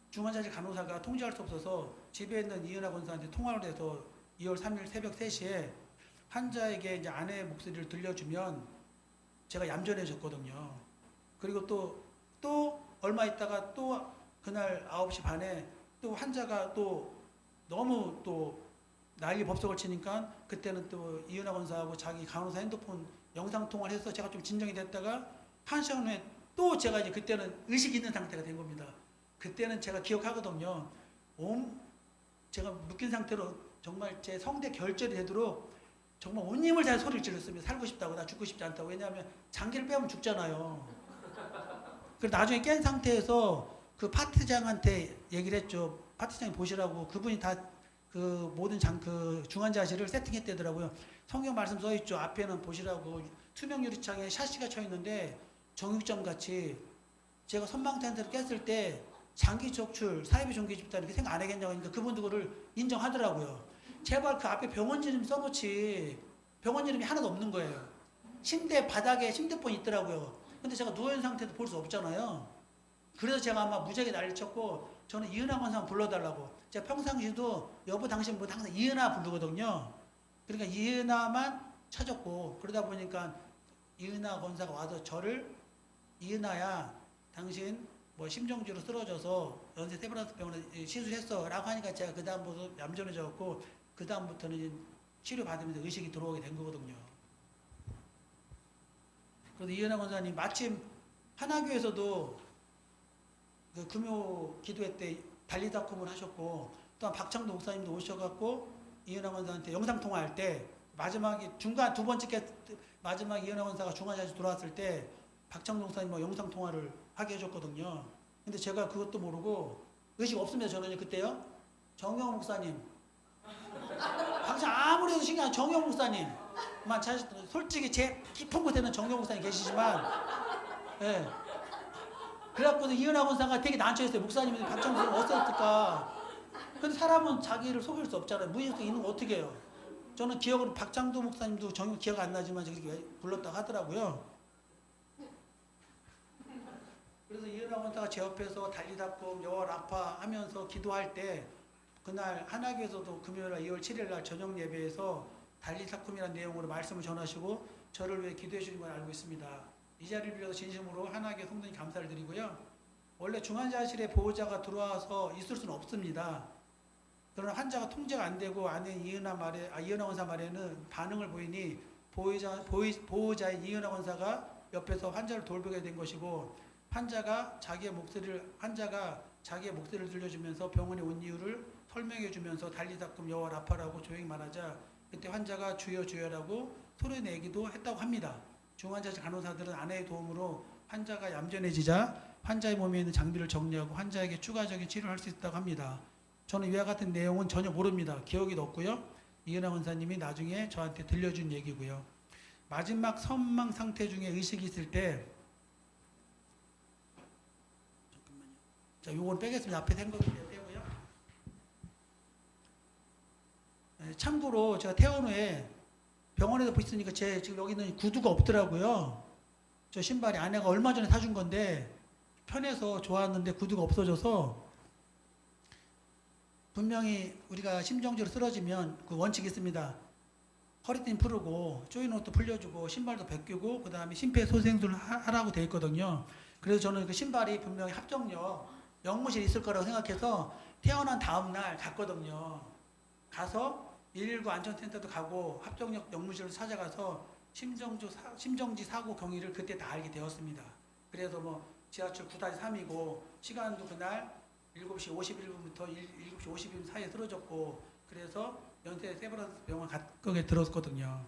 중환자실 간호사가 통제할 수 없어서 집에 있는 이은하 권사한테 통화를 해서 2월 3일 새벽 3시에 환자에게 이제 아내의 목소리를 들려주면 제가 얌전해졌거든요. 그리고 또 얼마 있다가 또 그날 9시 반에 또 환자가 또 너무 또 난리 법석을 치니까 그때는 또 이은하 권사하고 자기 간호사 핸드폰 영상통화를 해서 제가 좀 진정이 됐다가 1시간 후에 또 제가 이제 그때는 의식 있는 상태가 된 겁니다. 그때는 제가 기억하거든요. 제가 묶인 상태로 정말 제 성대 결절이 되도록 정말 온 힘을 다해 소리를 질렀습니다. 살고 싶다고, 나 죽고 싶지 않다고. 왜냐하면 장기를 빼면 죽잖아요. 그래서 나중에 깬 상태에서 그 파트장한테 얘기를 했죠. 파트장이 보시라고. 그분이 다 그 모든 그 중환자실을 세팅했대더라고요. 성경 말씀 써있죠. 앞에는 보시라고 투명 유리창에 샤시가 쳐 있는데 정육점 같이 제가 선망태 상태로 깼을 때 장기 적출, 사이비 종교 집단 이렇게 생각 안 하겠냐고 하니까 그분도 그걸 인정하더라고요. 제발 그 앞에 병원 이름 써놓지. 병원 이름이 하나도 없는 거예요. 침대 바닥에 침대폰이 있더라고요. 근데 제가 누워있는 상태도 볼 수 없잖아요. 그래서 제가 아마 무지하게 난리 쳤고 저는 이은하 권사 불러달라고. 제가 평상시도 여보 당신 뭐 항상 이은하 부르거든요. 그러니까 이은하만 찾았고 그러다 보니까 이은하 권사가 와서 저를 이은하야 당신 뭐 심정지로 쓰러져서 연세 세브란스 병원에 시술했어 라고 하니까 제가 그 다음부터 얌전해졌고 그 다음부터는 치료 받으면서 의식이 들어오게 된 거거든요. 그래서 이은하 권사님 마침 하나교에서도 그 금요 기도회 때 달리다콤을 하셨고 또 박창도 목사님도 오셔갖고 이은하 권사한테 영상통화할 때 마지막에 중간 두 번째 마지막 이은하 권사가 중환자실 들어왔을 때 박창도 목사님과 영상통화를 하게 해줬거든요. 근데 제가 그것도 모르고 의식 없습니다. 저는 그때요. 정영 목사님 당신 아무리 해도 신경 안 정영 목사님만 찾으셨던 솔직히 제 깊은 곳에는 정영 목사님 계시지만 예. 그래갖고는 이은하 권사가 되게 난처했어요. 목사님이 박창도 어땠을까. 근데 사람은 자기를 속일 수 없잖아요. 무의식에 있는 거 어떻게 해요. 저는 기억으로 박창도 목사님도 정말 기억 안 나지만 저렇게 불렀다고 하더라고요. 그래서 이은하 권사가 제 옆에서 달리다꼼 여와 라파 하면서 기도할 때 그날 하나교에서도 금요일날 2월 7일날 저녁 예배에서 달리다콤이라는 내용으로 말씀을 전하시고 저를 위해 기도해 주신 걸 알고 있습니다. 이 자리를 빌어서 진심으로 하나교회 성도님 감사를 드리고요. 원래 중환자실에 보호자가 들어와서 있을 수는 없습니다. 그러나 환자가 통제가 안 되고 안에 이은하 권사 말에는 반응을 보이니 보호자인 이은하 권사가 옆에서 환자를 돌보게 된 것이고 환자가 자기의 목소리를 들려주면서 병원에 온 이유를 설명해 주면서 달리다끔 여와 라파라고 조용히 말하자 그때 환자가 주여 주여라고 소리내기도 했다고 합니다. 중환자실 간호사들은 아내의 도움으로 환자가 얌전해지자 환자의 몸에 있는 장비를 정리하고 환자에게 추가적인 치료를 할 수 있다고 합니다. 저는 이와 같은 내용은 전혀 모릅니다. 기억이 없고요. 이은하 원사님이 나중에 저한테 들려준 얘기고요. 마지막 선망 상태 중에 의식이 있을 때, 잠깐만요. 자, 요건 빼겠습니다. 앞에 된 거 빼고요. 참고로 제가 퇴원 후에 병원에서 보시니까 제 지금 여기 있는 구두가 없더라고요. 저 신발이 아내가 얼마 전에 사준 건데 편해서 좋았는데 구두가 없어져서, 분명히 우리가 심정지로 쓰러지면 그 원칙이 있습니다. 허리띠 풀고 조이는 옷도 풀려주고 신발도 벗기고 그 다음에 심폐소생술을 하라고 돼 있거든요. 그래서 저는 그 신발이 분명히 합정역 영무실에 있을 거라고 생각해서 태어난 다음 날 갔거든요. 가서 119 안전센터도 가고 합정역 영무실을 찾아가서 심정지 사고 경위를 그때 다 알게 되었습니다. 그래서 뭐 지하철 9-3이고 시간도 그날 7시 51분부터 7시 50분 사이에 쓰러졌고, 그래서 연세 세브란스 병원 거기에 들었거든요.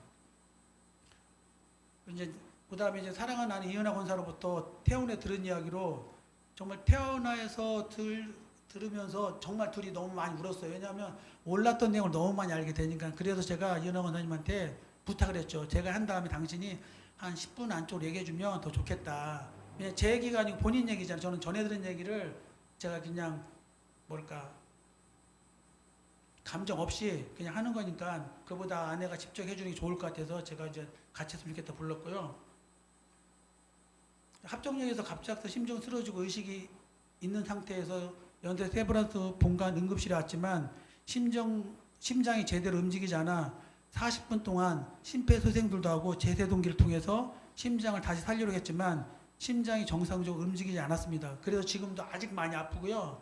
이제 그다음에 이제 사랑하는 아내 이은하 권사로부터 태원에 들은 이야기로 정말 태어나서 들으면서 정말 둘이 너무 많이 울었어요. 왜냐하면 몰랐던 내용을 너무 많이 알게 되니까. 그래서 제가 이은하 권사님한테 부탁을 했죠. 제가 한 다음에 당신이 한 10분 안쪽으로 얘기해주면 더 좋겠다. 왜냐면 제 얘기가 아니고 본인 얘기잖아요. 저는 전해 들은 얘기를 제가 그냥 감정 없이 그냥 하는 거니까 그보다 아내가 직접 해주는 게 좋을 것 같아서 제가 이제 같이 했으면 좋겠다 불렀고요. 합정역에서 갑작스 심정 쓰러지고 의식이 있는 상태에서 연세 세브란스 본관 응급실에 왔지만 심장이 제대로 움직이지 않아 40분 동안 심폐소생술도 하고 제세동기를 통해서 심장을 다시 살리려고 했지만 심장이 정상적으로 움직이지 않았습니다. 그래서 지금도 아직 많이 아프고요.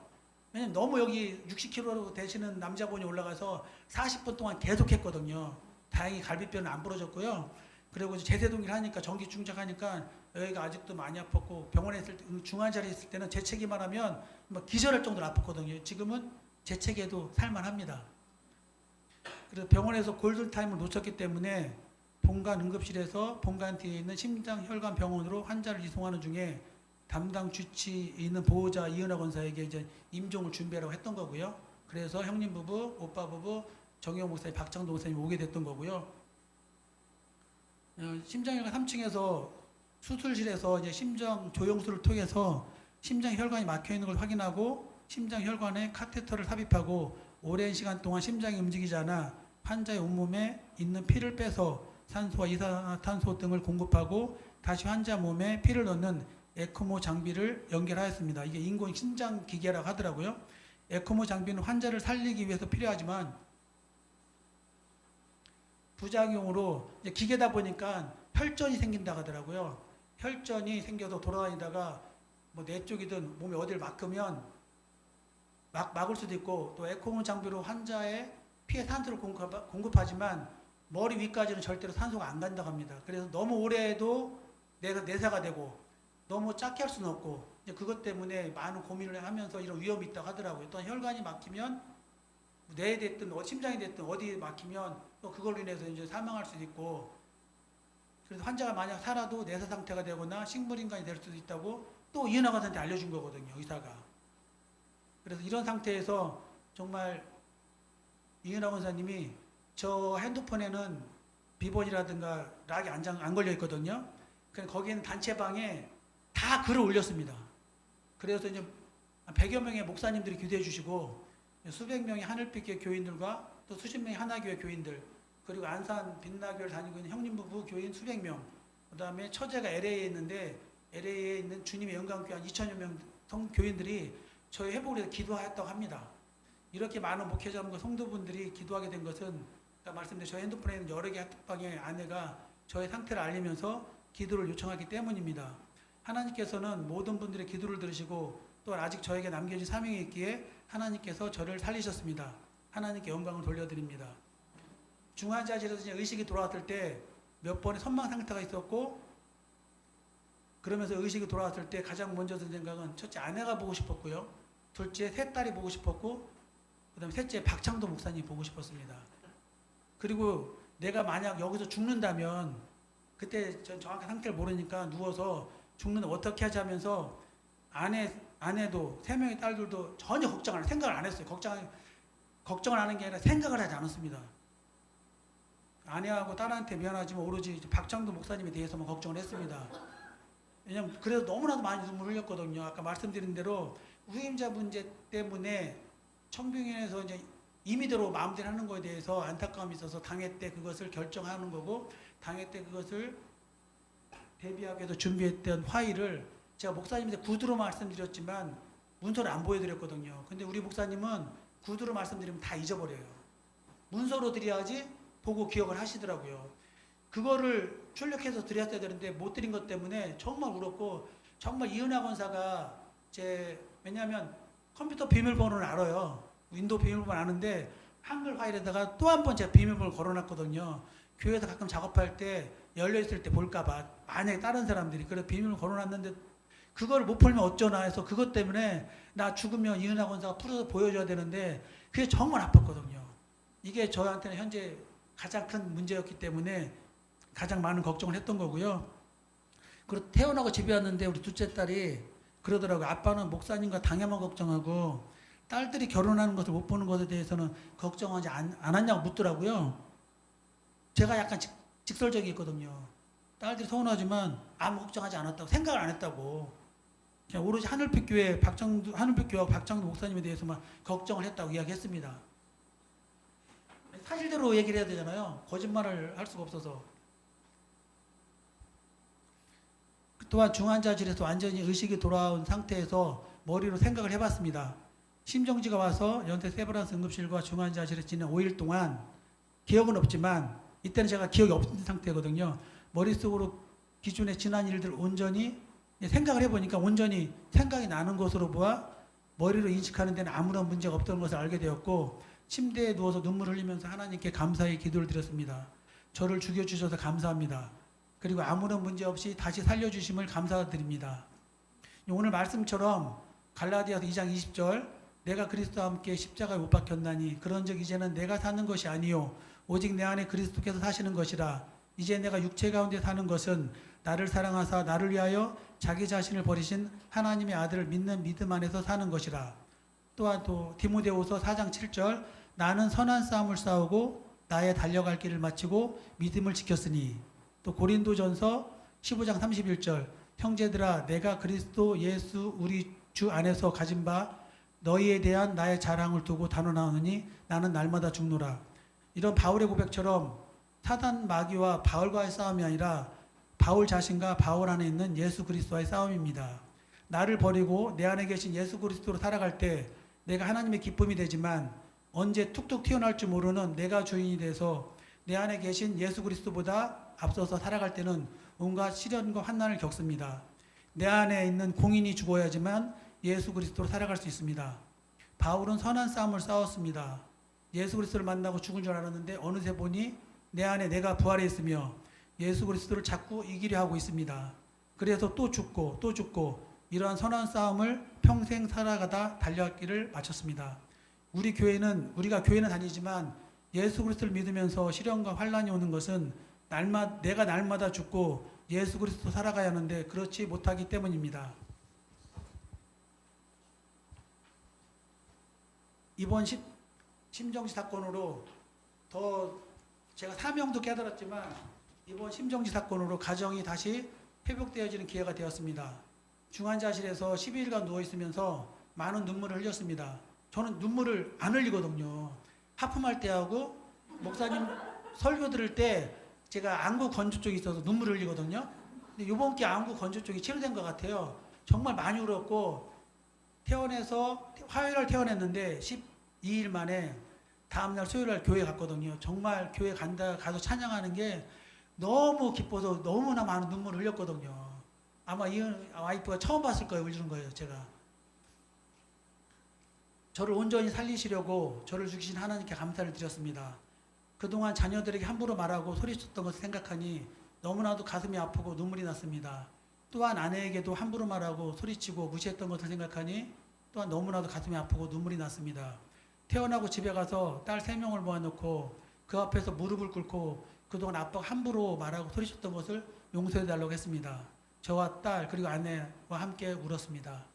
왜냐면 너무 여기 60kg 되시는 남자분이 올라가서 40분 동안 계속 했거든요. 다행히 갈비뼈는 안 부러졌고요. 그리고 제세동기를 하니까 전기 충격하니까 여기가 아직도 많이 아팠고, 병원에 있을 때 중환자리에 있을 때는 재채기만 하면 막 기절할 정도로 아팠거든요. 지금은 재채기해도 살만합니다. 그래서 병원에서 골든타임을 놓쳤기 때문에 본관 응급실에서 본관 뒤에 있는 심장혈관 병원으로 환자를 이송하는 중에 담당 주치에 있는 보호자 이은하 권사에게 이제 임종을 준비하라고 했던 거고요. 그래서 형님 부부, 오빠 부부, 정영 목사님, 박창도 목사님 오게 됐던 거고요. 심장혈관 3층에서 수술실에서 이제 심장 조영술을 통해서 심장 혈관이 막혀 있는 걸 확인하고 심장 혈관에 카테터를 삽입하고 오랜 시간 동안 심장이 움직이지 않아 환자의 온몸에 있는 피를 빼서 산소와 이산화탄소 등을 공급하고 다시 환자 몸에 피를 넣는 에크모 장비를 연결하였습니다. 이게 인공 심장 기계라고 하더라고요. 에크모 장비는 환자를 살리기 위해서 필요하지만 부작용으로 이제 기계다 보니까 혈전이 생긴다고 하더라고요. 혈전이 생겨서 돌아다니다가 뭐 뇌 쪽이든 몸에 어디를 막으면 막을 수도 있고, 또 에크모 장비로 환자의 피에 산소를 공급하지만 머리 위까지는 절대로 산소가 안 간다고 합니다. 그래서 너무 오래 해도 내사가 되고 너무 작게 할 수는 없고, 이제 그것 때문에 많은 고민을 하면서 이런 위험이 있다고 하더라고요. 또 혈관이 막히면 뇌에 됐든 심장이 됐든 어디에 막히면 또 그걸로 인해서 이제 사망할 수도 있고, 그래서 환자가 만약 살아도 내사 상태가 되거나 식물인간이 될 수도 있다고 또 이은하 권사한테 알려준 거거든요, 의사가. 그래서 이런 상태에서 정말 이은하 권사님이 저 핸드폰에는 비번이라든가 락이 안 걸려 있거든요. 그래서 거기는 단체방에 다 글을 올렸습니다. 그래서 이제 100여 명의 목사님들이 기도해 주시고 수백 명의 하늘빛교회 교인들과 또 수십 명의 하나교회 교인들, 그리고 안산 빛나교를 다니고 있는 형님 부부 교인 수백 명, 그 다음에 처제가 LA에 있는데 LA에 있는 주님의 영광교회 한 2천여 명 교인들이 저희 회복을 위해서 기도하였다고 합니다. 이렇게 많은 목회자분과 성도분들이 기도하게 된 것은 아까 말씀드린 저희 핸드폰에 있는 여러 개의 카톡방에 아내가 저의 상태를 알리면서 기도를 요청하기 때문입니다. 하나님께서는 모든 분들의 기도를 들으시고 또 아직 저에게 남겨진 사명이 있기에 하나님께서 저를 살리셨습니다. 하나님께 영광을 돌려드립니다. 중환자실에서 의식이 돌아왔을 때 몇 번의 선망 상태가 있었고, 그러면서 의식이 돌아왔을 때 가장 먼저 든 생각은 첫째 아내가 보고 싶었고요, 둘째 새 딸이 보고 싶었고, 그 다음에 셋째 박창도 목사님 보고 싶었습니다. 그리고 내가 만약 여기서 죽는다면, 그때 전 정확한 상태를 모르니까 누워서 죽는데 어떻게 하지 하면서 아내도 3명의 딸들도 전혀 걱정을 생각을 안 했어요. 걱정을 하는 게 아니라 생각을 하지 않았습니다. 아내하고 딸한테 미안하지만 오로지 박창도 목사님에 대해서만 걱정을 했습니다. 왜냐면 그래도 너무나도 많이 눈물을 흘렸거든요. 아까 말씀드린 대로 후임자 문제 때문에 청빙위원회에서 이제 임의대로 마음대로 하는 거에 대해서 안타까움이 있어서 당회 때 그것을 결정하는 거고, 당회 때 그것을 대비하기 위해서 준비했던 화의를 제가 목사님한테 구두로 말씀드렸지만 문서를 안 보여드렸거든요. 근데 우리 목사님은 구두로 말씀드리면 다 잊어버려요. 문서로 드려야지 보고 기억을 하시더라고요. 그거를 출력해서 드렸어야 되는데 못 드린 것 때문에 정말 울었고, 정말 이은하 권사가 왜냐하면 컴퓨터 비밀번호를 알아요. 윈도우 비밀번호 아는데 한글 파일에다가 또 한 번 제가 비밀번호를 걸어놨거든요. 교회에서 가끔 작업할 때 열려있을 때 볼까봐, 만약에 다른 사람들이 그래 비밀번호 걸어놨는데 그걸 못 풀면 어쩌나 해서 그것 때문에 나 죽으면 이은하 권사가 풀어서 보여줘야 되는데 그게 정말 아팠거든요. 이게 저한테는 현재 가장 큰 문제였기 때문에 가장 많은 걱정을 했던 거고요. 그리고 태어나고 집에 왔는데 우리 둘째 딸이 그러더라고요. 아빠는 목사님과 당야만 걱정하고 딸들이 결혼하는 것을 못 보는 것에 대해서는 걱정하지 않았냐고 묻더라고요. 제가 약간 직설적이거든요. 딸들이 서운하지만 아무 걱정하지 않았다고, 생각을 안 했다고. 그냥 오로지 하늘빛교회 하늘빛교회와 박창도 목사님에 대해서만 걱정을 했다고 이야기했습니다. 사실대로 얘기를 해야 되잖아요. 거짓말을 할 수가 없어서. 또한 중환자실에서 완전히 의식이 돌아온 상태에서 머리로 생각을 해봤습니다. 심정지가 와서 연세 세브란스 응급실과 중환자실에 지낸 5일 동안 기억은 없지만, 이때는 제가 기억이 없는 상태거든요. 머릿속으로 기존에 지난 일들 온전히 생각을 해보니까 온전히 생각이 나는 것으로 보아 머리로 인식하는 데는 아무런 문제가 없던 것을 알게 되었고, 침대에 누워서 눈물을 흘리면서 하나님께 감사의 기도를 드렸습니다. 저를 죽여주셔서 감사합니다. 그리고 아무런 문제 없이 다시 살려주심을 감사드립니다. 오늘 말씀처럼 갈라디아서 2장 20절, 내가 그리스도와 함께 십자가에 못 박혔나니 그런즉 이제는 내가 사는 것이 아니요 오직 내 안에 그리스도께서 사시는 것이라. 이제 내가 육체 가운데 사는 것은 나를 사랑하사 나를 위하여 자기 자신을 버리신 하나님의 아들을 믿는 믿음 안에서 사는 것이라. 또한 또 디모데후서 4장 7절, 나는 선한 싸움을 싸우고 나의 달려갈 길을 마치고 믿음을 지켰으니. 또 고린도전서 15장 31절, 형제들아 내가 그리스도 예수 우리 주 안에서 가진 바 너희에 대한 나의 자랑을 두고 단언하노니 나는 날마다 죽노라. 이런 바울의 고백처럼 사단 마귀와 바울과의 싸움이 아니라 바울 자신과 바울 안에 있는 예수 그리스도와의 싸움입니다. 나를 버리고 내 안에 계신 예수 그리스도로 살아갈 때 내가 하나님의 기쁨이 되지만, 언제 툭툭 튀어나올 줄 모르는 내가 주인이 돼서 내 안에 계신 예수 그리스도보다 앞서서 살아갈 때는 온갖 시련과 환난을 겪습니다. 내 안에 있는 공인이 죽어야지만 예수 그리스도로 살아갈 수 있습니다. 바울은 선한 싸움을 싸웠습니다. 예수 그리스도를 만나고 죽은 줄 알았는데 어느새 보니 내 안에 내가 부활해 있으며 예수 그리스도를 자꾸 이기려 하고 있습니다. 그래서 또 죽고 또 죽고 이러한 선한 싸움을 평생 살아가다 달려왔기를 마쳤습니다. 우리가 교회는 다니지만 예수 그리스도를 믿으면서 시련과 환난이 오는 것은 내가 날마다 죽고 예수 그리스도 살아가야 하는데 그렇지 못하기 때문입니다. 이번 심정지 사건으로 더 제가 사명도 깨달았지만, 이번 심정지 사건으로 가정이 다시 회복되어지는 기회가 되었습니다. 중환자실에서 12일간 누워있으면서 많은 눈물을 흘렸습니다. 저는 눈물을 안 흘리거든요. 하품할 때하고 목사님 설교 들을 때 제가 안구 건조 쪽이 있어서 눈물을 흘리거든요. 근데 이번 게 안구 건조 쪽이 치료된 것 같아요. 정말 많이 울었고, 화요일날 퇴원했는데 12일 만에 다음날 수요일날 교회 갔거든요. 정말 교회 가서 찬양하는 게 너무 기뻐서 너무나 많은 눈물을 흘렸거든요. 아마 이 와이프가 처음 봤을 거예요. 울는 거예요. 제가. 저를 온전히 살리시려고 저를 죽이신 하나님께 감사를 드렸습니다. 그동안 자녀들에게 함부로 말하고 소리쳤던 것을 생각하니 너무나도 가슴이 아프고 눈물이 났습니다. 또한 아내에게도 함부로 말하고 소리치고 무시했던 것을 생각하니 또한 너무나도 가슴이 아프고 눈물이 났습니다. 태어나고 집에 가서 딸 3명을 모아놓고 그 앞에서 무릎을 꿇고 그동안 아빠가 함부로 말하고 소리쳤던 것을 용서해달라고 했습니다. 저와 딸 그리고 아내와 함께 울었습니다.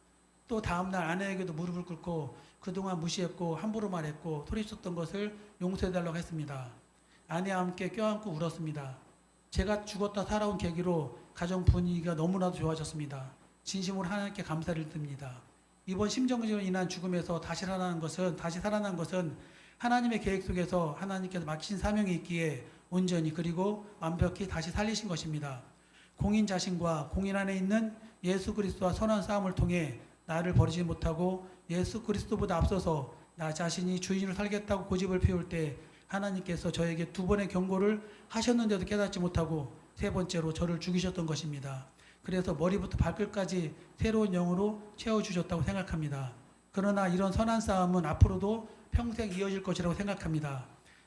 또 다음날 아내에게도 무릎을 꿇고 그동안 무시했고 함부로 말했고 소리쳤던 것을 용서해달라고 했습니다. 아내와 함께 껴안고 울었습니다. 제가 죽었다 살아온 계기로 가정 분위기가 너무나도 좋아졌습니다. 진심으로 하나님께 감사를 드립니다. 이번 심정지로 인한 죽음에서 다시 살아난 것은 하나님의 계획 속에서 하나님께서 맡기신 사명이 있기에 온전히 그리고 완벽히 다시 살리신 것입니다. 공인 자신과 공인 안에 있는 예수 그리스도와 선한 싸움을 통해 나를 버리지 못하고 예수 그리스도보다 앞서서 나 자신이 주인으로 살겠다고 고집을 피울 때 하나님께서 저에게 2번의 경고를 하셨는데도 깨닫지 못하고 3번째로 저를 죽이셨던 것입니다. 그래서 머리부터 발끝까지 새로운 영으로 채워주셨다고 생각합니다. 그러나 이런 선한 싸움은 앞으로도 평생 이어질 것이라고 생각합니다.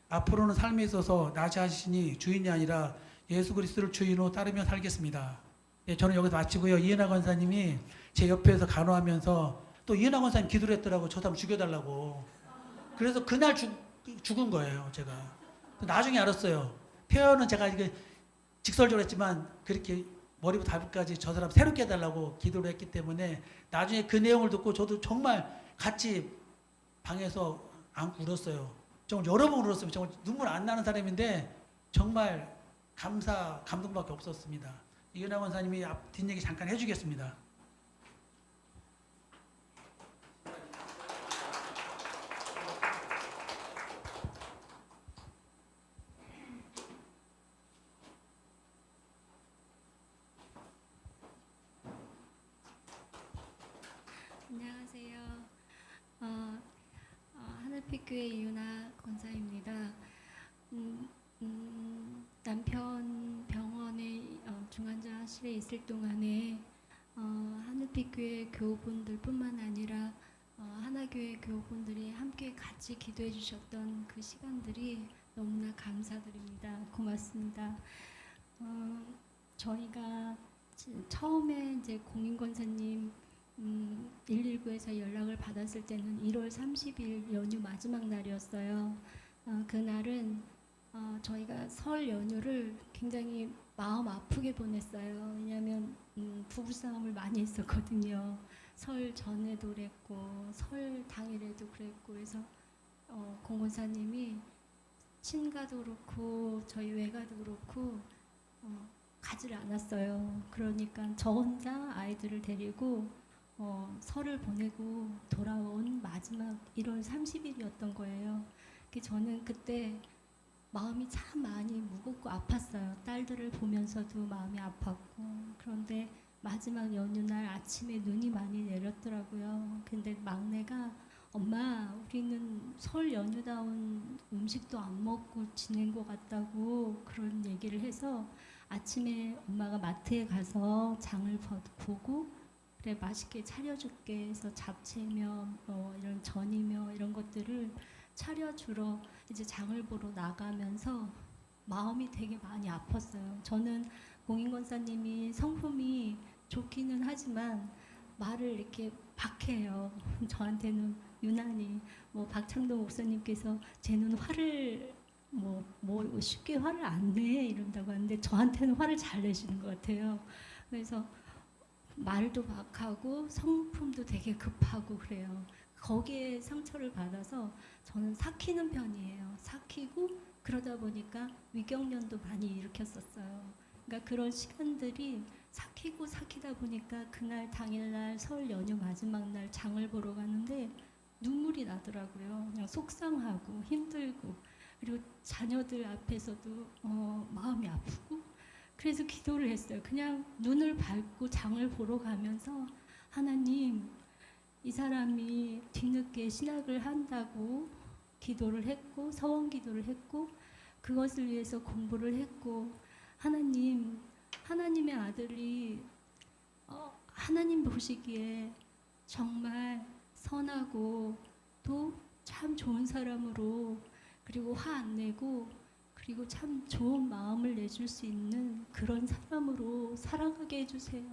앞으로는 삶에 있어서 나 자신이 주인이 아니라 예수 그리스도를 주인으로 따르며 살겠습니다. 네, 저는 여기서 마치고요. 이은하 권사님이 제 옆에서 간호하면서 또 이은하 권사님 기도를 했더라고. 저 사람 죽여달라고. 그래서 그날 죽은 거예요. 제가. 나중에 알았어요. 표현은 제가 이게 직설적으로 했지만 그렇게 머리부터 발끝까지 저 사람 새롭게 해달라고 기도를 했기 때문에 나중에 그 내용을 듣고 저도 정말 같이 방에서 안고 울었어요. 정말 여러 번 울었어요. 정말 눈물 안 나는 사람인데 정말 감동밖에 없었습니다. 이은하 권사님이 뒷얘기 잠깐 해주겠습니다. 안녕하세요. 하늘빛교회 이윤아 권사입니다. 남편 병원에 중환자실에 있을 동안에 하늘빛교회 교우분들뿐만 아니라 하나교회 교우분들이 함께 같이 기도해 주셨던 그 시간들이 너무나 감사드립니다. 고맙습니다. 저희가 처음에 이제 공인권사님 119에서 연락을 받았을 때는 1월 30일 연휴 마지막 날이었어요. 그날은 저희가 설 연휴를 굉장히 마음 아프게 보냈어요. 왜냐하면 부부싸움을 많이 했었거든요. 설 전에도 그랬고 설 당일에도 그랬고 그래서 공권사님이 친가도 그렇고 저희 외가도 그렇고 가지를 않았어요. 그러니까 저 혼자 아이들을 데리고 설을 보내고 돌아온 마지막 1월 30일이었던 거예요. 저는 그때 마음이 참 많이 무겁고 아팠어요. 딸들을 보면서도 마음이 아팠고. 그런데 마지막 연휴날 아침에 눈이 많이 내렸더라고요. 근데 막내가 엄마 우리는 설 연휴다운 음식도 안 먹고 지낸 것 같다고 그런 얘기를 해서 아침에 엄마가 마트에 가서 장을 보고 그래 맛있게 차려줄게 해서 잡채며 이런 전이며 이런 것들을 차려주러 이제 장을 보러 나가면서 마음이 되게 많이 아팠어요. 저는 공인권사님이 성품이 좋기는 하지만 말을 이렇게 박해요. 저한테는 유난히 박창동 목사님께서 쟤는 화를 쉽게 화를 안 내 이런다고 하는데 저한테는 화를 잘 내시는 것 같아요. 그래서 말도 막하고 성품도 되게 급하고 그래요. 거기에 상처를 받아서 저는 삭히는 편이에요. 삭히고 그러다 보니까 위경련도 많이 일으켰었어요. 그러니까 그런 시간들이 삭히다 보니까 그날 당일날 설 연휴 마지막 날 장을 보러 가는데 눈물이 나더라고요. 그냥 속상하고 힘들고 그리고 자녀들 앞에서도 마음이 아프고 그래서 기도를 했어요. 그냥 눈을 밟고 장을 보러 가면서 하나님 이 사람이 뒤늦게 신학을 한다고 기도를 했고 서원 기도를 했고 그것을 위해서 공부를 했고 하나님의 아들이 하나님 보시기에 정말 선하고 또 참 좋은 사람으로 그리고 화 안 내고 그리고 참 좋은 마음을 내줄 수 있는 그런 사람으로 살아가게 해주세요.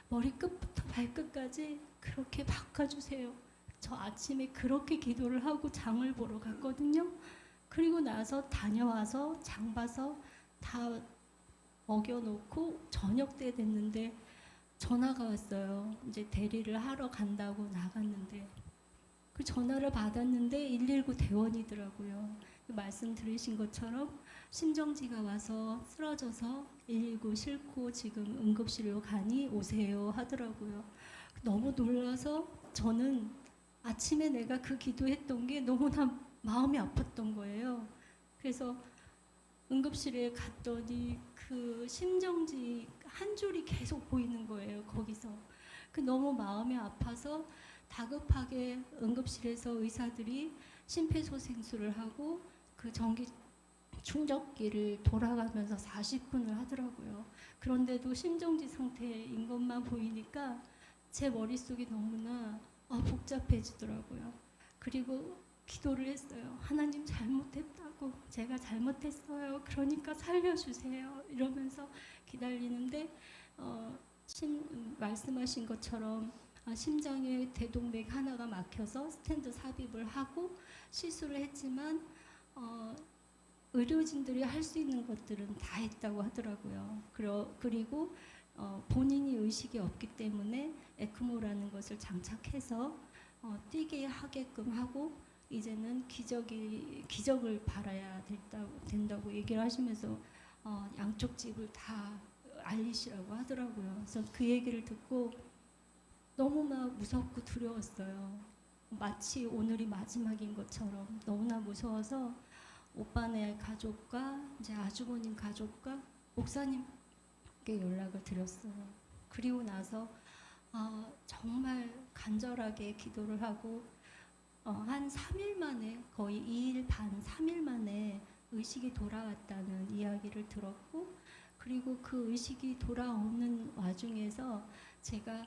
머리끝부터 발끝까지 그렇게 바꿔주세요. 저 아침에 그렇게 기도를 하고 장을 보러 갔거든요. 그리고 나서 다녀와서 장 봐서 다 먹여놓고 저녁 때 됐는데 전화가 왔어요. 이제 대리를 하러 간다고 나갔는데 그 전화를 받았는데 119 대원이더라고요. 말씀 들으신 것처럼 심정지가 와서 쓰러져서 119 싣고 지금 응급실로 가니 오세요 하더라고요. 너무 놀라서 저는 아침에 내가 그 기도했던 게 너무나 마음이 아팠던 거예요. 그래서 응급실에 갔더니 그 심정지 한 줄이 계속 보이는 거예요. 거기서. 그 너무 마음이 아파서 다급하게 응급실에서 의사들이 심폐소생술을 하고 그 전기 충전기를 돌아가면서 40분을 하더라고요. 그런데도 심정지 상태인 것만 보이니까 제 머릿속이 너무나 복잡해지더라고요. 그리고 기도를 했어요. 하나님 잘못했다고, 제가 잘못했어요. 그러니까 살려주세요. 이러면서 기다리는데 말씀하신 것처럼 심장에 대동맥 하나가 막혀서 스텐트 삽입을 하고 시술을 했지만 의료진들이 할 수 있는 것들은 다 했다고 하더라고요. 그리고 본인이 의식이 없기 때문에 에크모라는 것을 장착해서 뛰게 하게끔 하고 이제는 기적을 바라야 된다고 얘기를 하시면서 양쪽 집을 다 알리시라고 하더라고요. 그래서 그 얘기를 듣고 너무나 무섭고 두려웠어요. 마치 오늘이 마지막인 것처럼 너무나 무서워서 오빠네 가족과 이제 아주버님 가족과 목사님께 연락을 드렸어요. 그리고 나서 정말 간절하게 기도를 하고 한 3일 만에 거의 2일 반 3일 만에 의식이 돌아왔다는 이야기를 들었고 그리고 그 의식이 돌아오는 와중에서 제가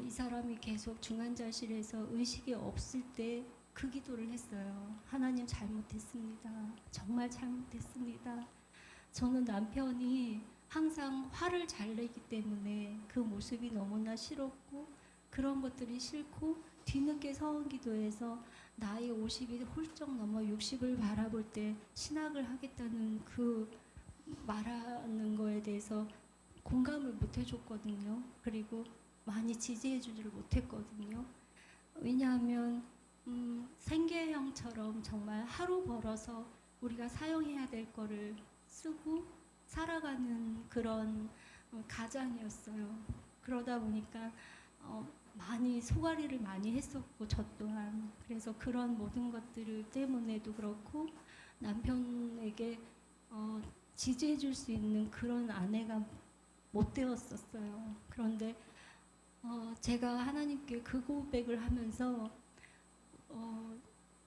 이 사람이 계속 중환자실에서 의식이 없을 때 그 기도를 했어요. 하나님 잘못했습니다. 정말 잘못했습니다. 저는 남편이 항상 화를 잘 내기 때문에 그 모습이 너무나 싫었고 그런 것들이 싫고 뒤늦게 서원기도에서 나이 50이 훌쩍 넘어 60을 바라볼 때 신학을 하겠다는 그 말하는 거에 대해서 공감을 못 해줬거든요. 그리고 많이 지지해주지를 못했거든요. 왜냐하면 생계형처럼 정말 하루 벌어서 우리가 사용해야 될 거를 쓰고 살아가는 그런 가장이었어요. 그러다 보니까 많이 소가리를 많이 했었고 저 또한 그래서 그런 모든 것들 때문에도 그렇고 남편에게 지지해 줄 수 있는 그런 아내가 못 되었었어요. 그런데 제가 하나님께 그 고백을 하면서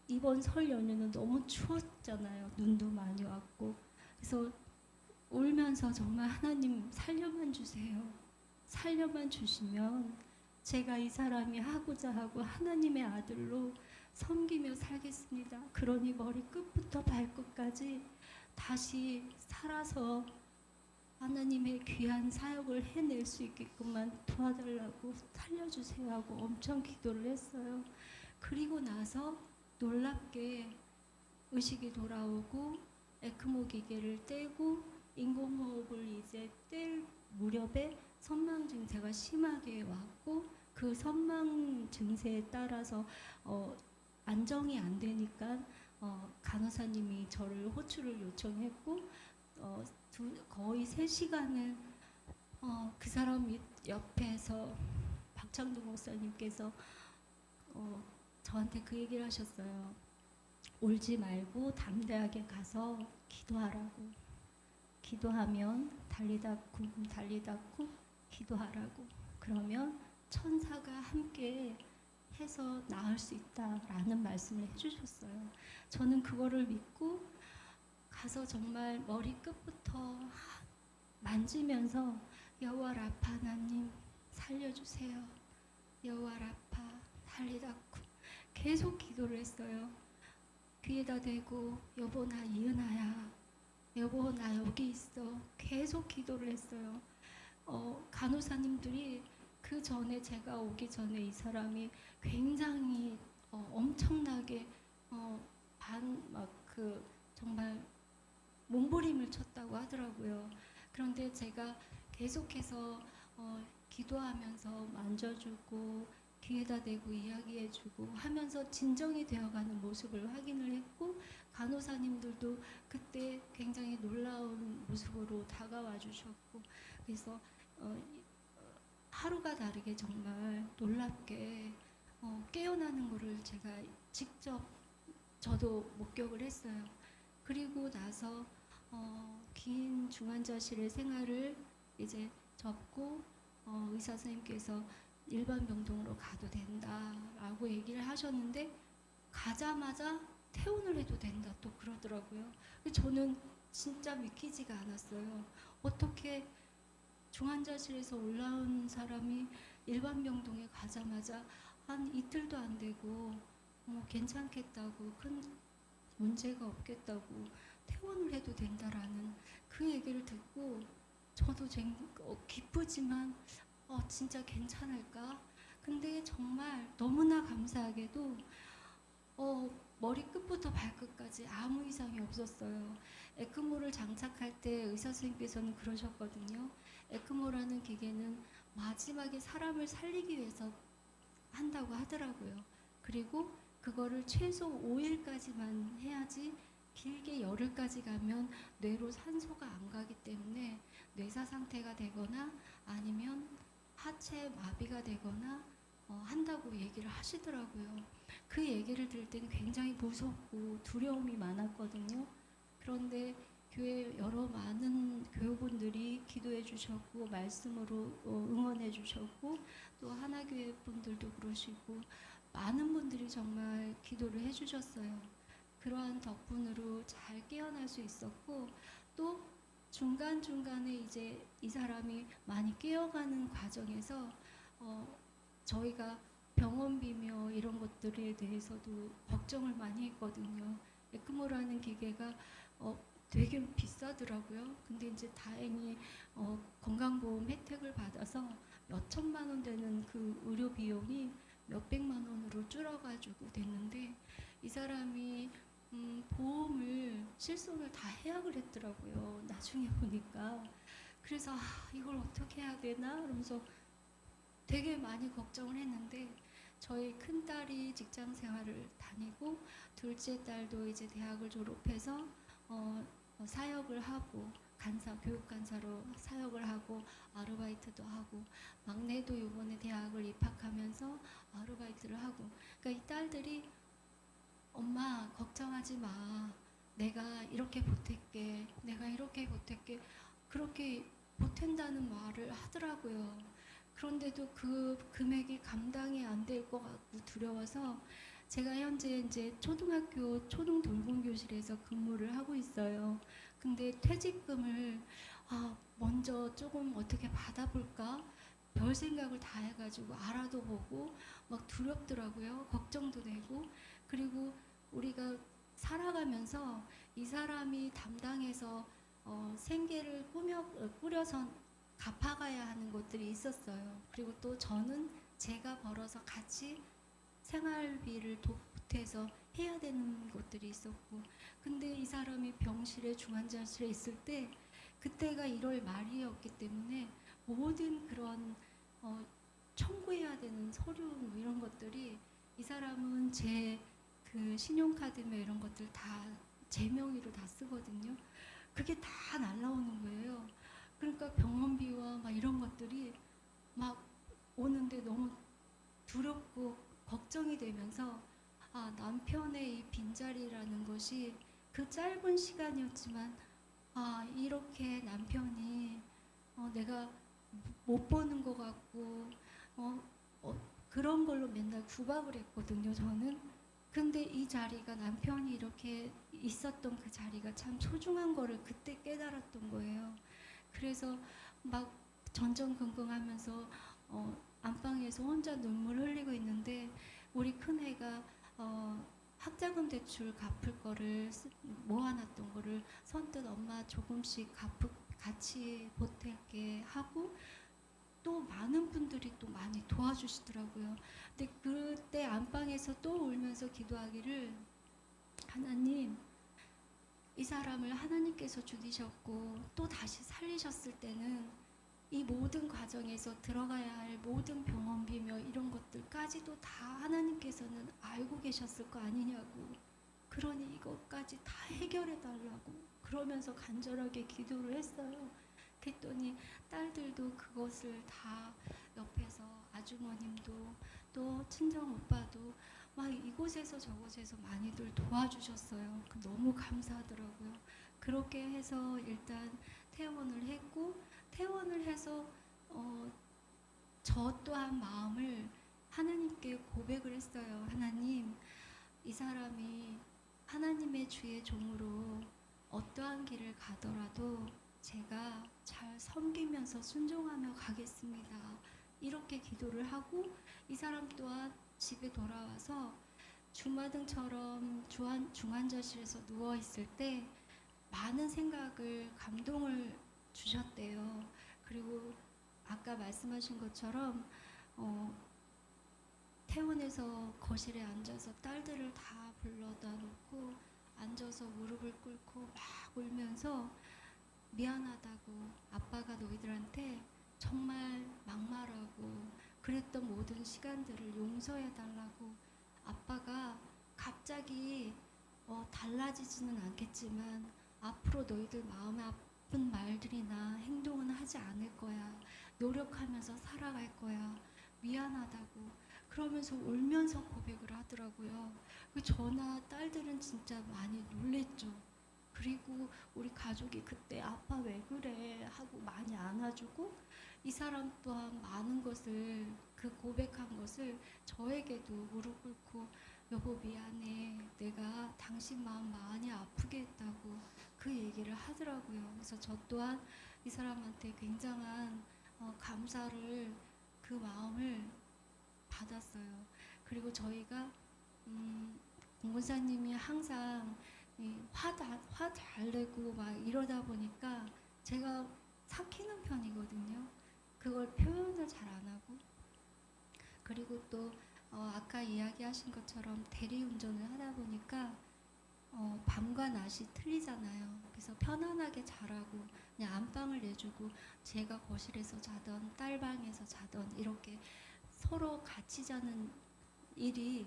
이번 설 연휴는 너무 추웠잖아요. 눈도 많이 왔고 그래서 울면서 정말 하나님 살려만 주세요. 살려만 주시면 제가 이 사람이 하고자 하고 하나님의 아들로 섬기며 살겠습니다. 그러니 머리끝부터 발끝까지 다시 살아서 하나님의 귀한 사역을 해낼 수 있게끔만 도와달라고 살려주세요 하고 엄청 기도를 했어요. 그리고 나서 놀랍게 의식이 돌아오고 에크모 기계를 떼고 인공호흡을 이제 뗄 무렵에 선망 증세가 심하게 왔고 그 선망 증세에 따라서 안정이 안 되니까 간호사님이 저를 호출을 요청했고 거의 3시간을 그 사람 옆에서 박창두 목사님께서 저한테 그 얘기를 하셨어요. 울지 말고 담대하게 가서 기도하라고. 기도하면 달리다쿵 기도하라고. 그러면 천사가 함께 해서 나을 수 있다라는 말씀을 해주셨어요. 저는 그거를 믿고 가서 정말 머리끝부터 만지면서 여호와 라파 하나님 살려주세요. 여호와 라파 달리다쿵 계속 기도를 했어요. 귀에다 대고 여보 나 이은아야, 여보 나 여기 있어. 계속 기도를 했어요. 간호사님들이 그 전에 제가 오기 전에 이 사람이 굉장히 엄청나게 정말 몸부림을 쳤다고 하더라고요. 그런데 제가 계속해서 기도하면서 만져주고 귀에다 대고 이야기해주고 하면서 진정이 되어가는 모습을 확인을 했고, 간호사님들도 그때 굉장히 놀라운 모습으로 다가와 주셨고, 그래서 하루가 다르게 정말 놀랍게 깨어나는 거를 제가 직접 저도 목격을 했어요. 그리고 나서 긴 중환자실의 생활을 이제 접고 의사 선생님께서 일반 병동으로 가도 된다라고 얘기를 하셨는데, 가자마자 퇴원을 해도 된다 또 그러더라고요. 저는 진짜 믿기지가 않았어요. 어떻게 중환자실에서 올라온 사람이 일반 병동에 가자마자 한 이틀도 안 되고 괜찮겠다고, 큰 문제가 없겠다고 퇴원을 해도 된다라는 그 얘기를 듣고, 저도 기쁘지만 진짜 괜찮을까? 근데 정말 너무나 감사하게도 머리끝부터 발끝까지 아무 이상이 없었어요. 에크모를 장착할 때 의사 선생님께서는 그러셨거든요. 에크모라는 기계는 마지막에 사람을 살리기 위해서 한다고 하더라고요. 그리고 그거를 최소 5일까지만 해야지, 길게 열흘까지 가면 뇌로 산소가 안 가기 때문에 뇌사 상태가 되거나 아니면 하체 마비가 되거나 한다고 얘기를 하시더라고요. 그 얘기를 들을 때는 굉장히 무섭고 두려움이 많았거든요. 그런데 교회 여러 많은 교우분들이 기도해 주셨고 말씀으로 응원해 주셨고, 또 하나교회 분들도 그러시고 많은 분들이 정말 기도를 해 주셨어요. 그러한 덕분으로 잘 깨어날 수 있었고, 또 중간중간에 이제 이 사람이 많이 깨어가는 과정에서 저희가 병원비며 이런 것들에 대해서도 걱정을 많이 했거든요. 에크모라는 기계가 되게 비싸더라고요. 근데 이제 다행히 건강보험 혜택을 받아서 몇 천만 원 되는 그 의료 비용이 몇 백만 원으로 줄어가지고 됐는데, 이 사람이 보험을 실손을 다 해약을 했더라고요. 나중에 보니까. 그래서 이걸 어떻게 해야 되나 그러면서 되게 많이 걱정을 했는데, 저희 큰딸이 직장 생활을 다니고 둘째 딸도 이제 대학을 졸업해서 사역을 하고 교육 간사로 사역을 하고 아르바이트도 하고, 막내도 이번에 대학을 입학하면서 아르바이트를 하고, 그러니까 이 딸들이 엄마 걱정하지 마, 내가 이렇게 보탤게, 내가 이렇게 보탤게, 그렇게 보탠다는 말을 하더라고요. 그런데도 그 금액이 감당이 안 될 것 같고 두려워서, 제가 현재 이제 초등학교 초등 돌봄교실에서 근무를 하고 있어요. 근데 퇴직금을 먼저 조금 어떻게 받아볼까? 별 생각을 다 해가지고 알아도 보고 막 두렵더라고요. 걱정도 되고. 그리고 우리가 살아가면서 이 사람이 담당해서 생계를 꾸려서 갚아가야 하는 것들이 있었어요. 그리고 또 저는 제가 벌어서 같이 생활비를 보태서 해야 되는 것들이 있었고, 근데 이 사람이 병실에 중환자실에 있을 때, 그때가 1월 말이었기 때문에 모든 그런 청구해야 되는 서류 뭐 이런 것들이, 이 사람은 제 그 신용카드며 이런 것들 다 제 명의로 다 쓰거든요. 그게 다 날라오는 거예요. 그러니까 병원비와 막 이런 것들이 막 오는데 너무 두렵고 걱정이 되면서, 남편의 이 빈자리라는 것이 그 짧은 시간이었지만 이렇게 남편이 내가 못 보는 것 같고 그런 걸로 맨날 구박을 했거든요, 저는. 근데 이 자리가, 남편이 이렇게 있었던 그 자리가 참 소중한 거를 그때 깨달았던 거예요. 그래서 막 전전긍긍하면서 안방에서 혼자 눈물 흘리고 있는데, 우리 큰애가 학자금 대출 갚을 거를 모아놨던 거를 선뜻 엄마 조금씩 같이 보탤게 하고, 또 많은 분들이 또 많이 도와주시더라고요. 근데 그때 안방에서 또 울면서 기도하기를, 하나님, 이 사람을 하나님께서 죽이셨고 또 다시 살리셨을 때는 이 모든 과정에서 들어가야 할 모든 병원비며 이런 것들까지도 다 하나님께서는 알고 계셨을 거 아니냐고. 그러니 이것까지 다 해결해 달라고 그러면서 간절하게 기도를 했어요. 그랬더니 딸들도 그것을 다 옆에서 아주머님도 또 친정 오빠도 막 이곳에서 저곳에서 많이들 도와주셨어요. 너무 감사하더라고요. 그렇게 해서 일단 퇴원을 했고, 퇴원을 해서 저 또한 마음을 하나님께 고백을 했어요. 하나님, 이 사람이 하나님의 주의 종으로 어떠한 길을 가더라도 제가 잘 섬기면서 순종하며 가겠습니다. 이렇게 기도를 하고, 이 사람 또한 집에 돌아와서 주마등처럼 중환자실에서 누워있을 때 많은 생각을, 감동을 주셨대요. 그리고 아까 말씀하신 것처럼 퇴원해서 거실에 앉아서 딸들을 다 불러다 놓고 앉아서 무릎을 꿇고 막 울면서 미안하다고, 아빠가 너희들한테 정말 막말하고 그랬던 모든 시간들을 용서해 달라고, 아빠가 갑자기 달라지지는 않겠지만 앞으로 너희들 마음에 아픈 말들이나 행동은 하지 않을 거야. 노력하면서 살아갈 거야. 미안하다고 그러면서 울면서 고백을 하더라고요. 저나 딸들은 진짜 많이 놀랬죠. 그리고 우리 가족이 그때 아빠 왜 그래 하고 많이 안아주고, 이 사람 또한 많은 것을, 그 고백한 것을 저에게도 무릎 꿇고 여보 미안해, 내가 당신 마음 많이 아프게 했다고 그 얘기를 하더라고요. 그래서 저 또한 이 사람한테 굉장한 감사를, 그 마음을 받았어요. 그리고 저희가 공군사님이 항상 화 잘 내고 막 이러다 보니까 제가 삭히는 편이거든요. 그걸 표현을 잘 안 하고, 그리고 또 아까 이야기하신 것처럼 대리운전을 하다 보니까 밤과 낮이 틀리잖아요. 그래서 편안하게 자라고 그냥 안방을 내주고 제가 거실에서 자던 딸 방에서 자던 이렇게 서로 같이 자는 일이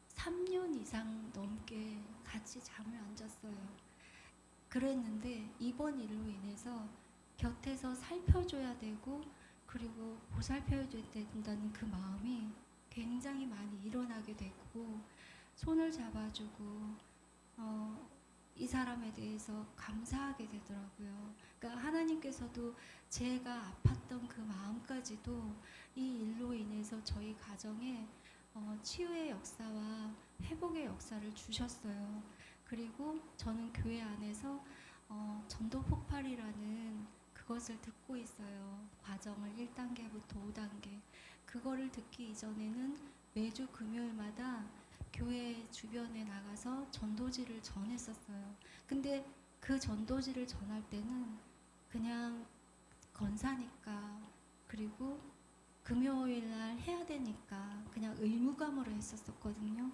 3년 이상 넘게 같이 잠을 안 잤어요. 그랬는데 이번 일로 인해서 곁에서 살펴줘야 되고 그리고 보살펴야 된다는 그 마음이 굉장히 많이 일어나게 됐고, 손을 잡아주고 이 사람에 대해서 감사하게 되더라고요. 그러니까 하나님께서도 제가 아팠던 그 마음까지도 이 일로 인해서 저희 가정에 치유의 역사와 회복의 역사를 주셨어요. 그리고 저는 교회 안에서 전도 폭발이라는 그것을 듣고 있어요. 과정을 1단계부터 5단계. 그거를 듣기 이전에는 매주 금요일마다 교회 주변에 나가서 전도지를 전했었어요. 근데 그 전도지를 전할 때는 그냥 건사니까, 그리고 금요일 날 해야 되니까 그냥 의무감으로 했었거든요.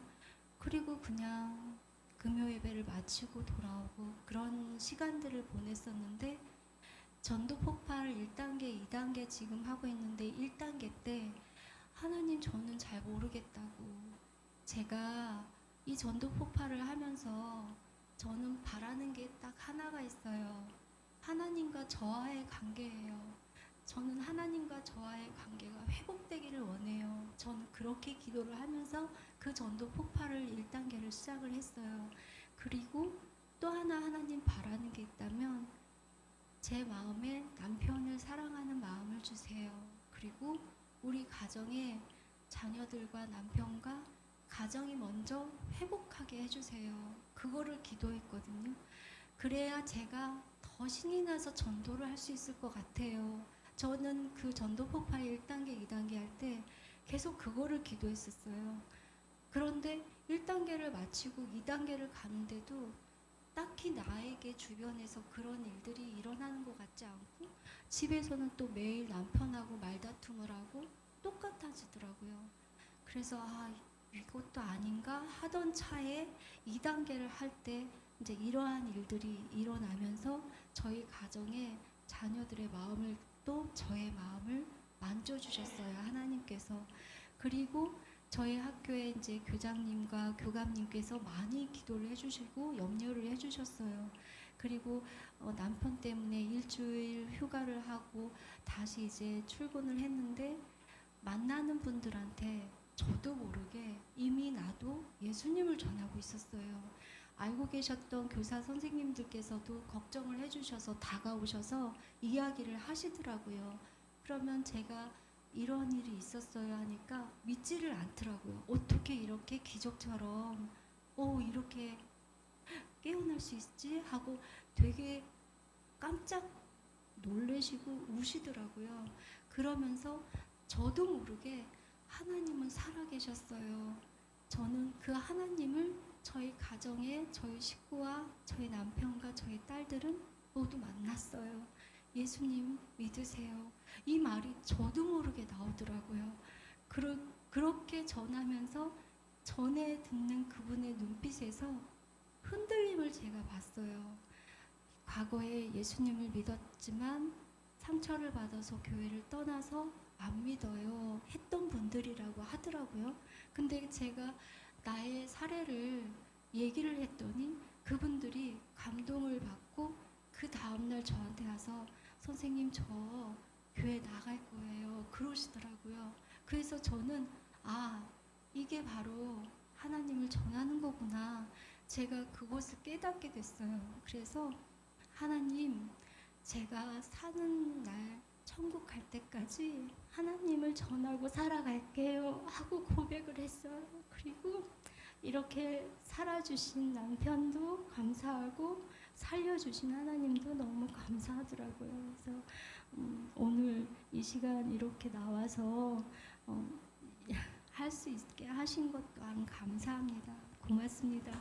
그리고 그냥 금요 예배를 마치고 돌아오고 그런 시간들을 보냈었는데, 전도 폭발 1단계, 2단계 지금 하고 있는데 1단계 때 하나님 저는 잘 모르겠다고, 제가 이 전도 폭발을 하면서 저는 바라는 게 딱 하나가 있어요. 하나님과 저와의 관계예요. 저는 하나님과 저와의 관계가 회복되기를 원해요. 저는 그렇게 기도를 하면서 그 전도 폭발을 1단계를 시작을 했어요. 그리고 또 하나 하나님 바라는 게 있다면 제 마음에 남편을 사랑하는 마음을 주세요. 그리고 우리 가정에 자녀들과 남편과 가정이 먼저 회복하게 해주세요. 그거를 기도했거든요. 그래야 제가 더 신이 나서 전도를 할 수 있을 것 같아요. 저는 그 전도 폭발 1단계, 2단계 할 때 계속 그거를 기도했었어요. 그런데 1단계를 마치고 2단계를 가는데도 딱히 나에게 주변에서 그런 일들이 일어나는 것 같지 않고, 집에서는 또 매일 남편하고 말다툼을 하고 똑같아지더라고요. 그래서 이것도 아닌가 하던 차에 2단계를 할 때 이제 이러한 일들이 일어나면서 저희 가정에 자녀들의 마음을 또 저의 마음을 만져주셨어요. 하나님께서. 그리고 저희 학교에 이제 교장님과 교감님께서 많이 기도를 해주시고 염려를 해주셨어요. 그리고 남편 때문에 일주일 휴가를 하고 다시 이제 출근을 했는데 만나는 분들한테 저도 모르게 이미 나도 예수님을 전하고 있었어요. 알고 계셨던 교사 선생님들께서도 걱정을 해주셔서 다가오셔서 이야기를 하시더라고요. 그러면 제가 이런 일이 있었어요 하니까 믿지를 않더라고요. 어떻게 이렇게 기적처럼 이렇게 깨어날 수 있지? 하고 되게 깜짝 놀래시고 우시더라고요. 그러면서 저도 모르게 하나님은 살아계셨어요. 저는 그 하나님을 저희 가정에 저희 식구와 저희 남편과 저희 딸들은 모두 만났어요. 예수님 믿으세요. 이 말이 저도 모르게 나오더라고요. 그렇게 전하면서 전에 듣는 그분의 눈빛에서 흔들림을 제가 봤어요. 과거에 예수님을 믿었지만 상처를 받아서 교회를 떠나서 안 믿어요 했던 분들이라고 하더라고요. 근데 제가 나의 사례를 얘기를 했더니 그분들이 감동을 받고 그 다음날 저한테 와서 선생님 저 교회 나갈 거예요 그러시더라고요. 그래서 저는 이게 바로 하나님을 전하는 거구나. 제가 그것을 깨닫게 됐어요. 그래서 하나님 제가 사는 날 천국 갈 때까지 하나님을 전하고 살아갈게요 하고 고백을 했어요. 그리고 이렇게 살아주신 남편도 감사하고 살려주신 하나님도 너무 감사하더라고요. 그래서 오늘 이 시간 이렇게 나와서 할 수 있게 하신 것 또한 감사합니다. 고맙습니다.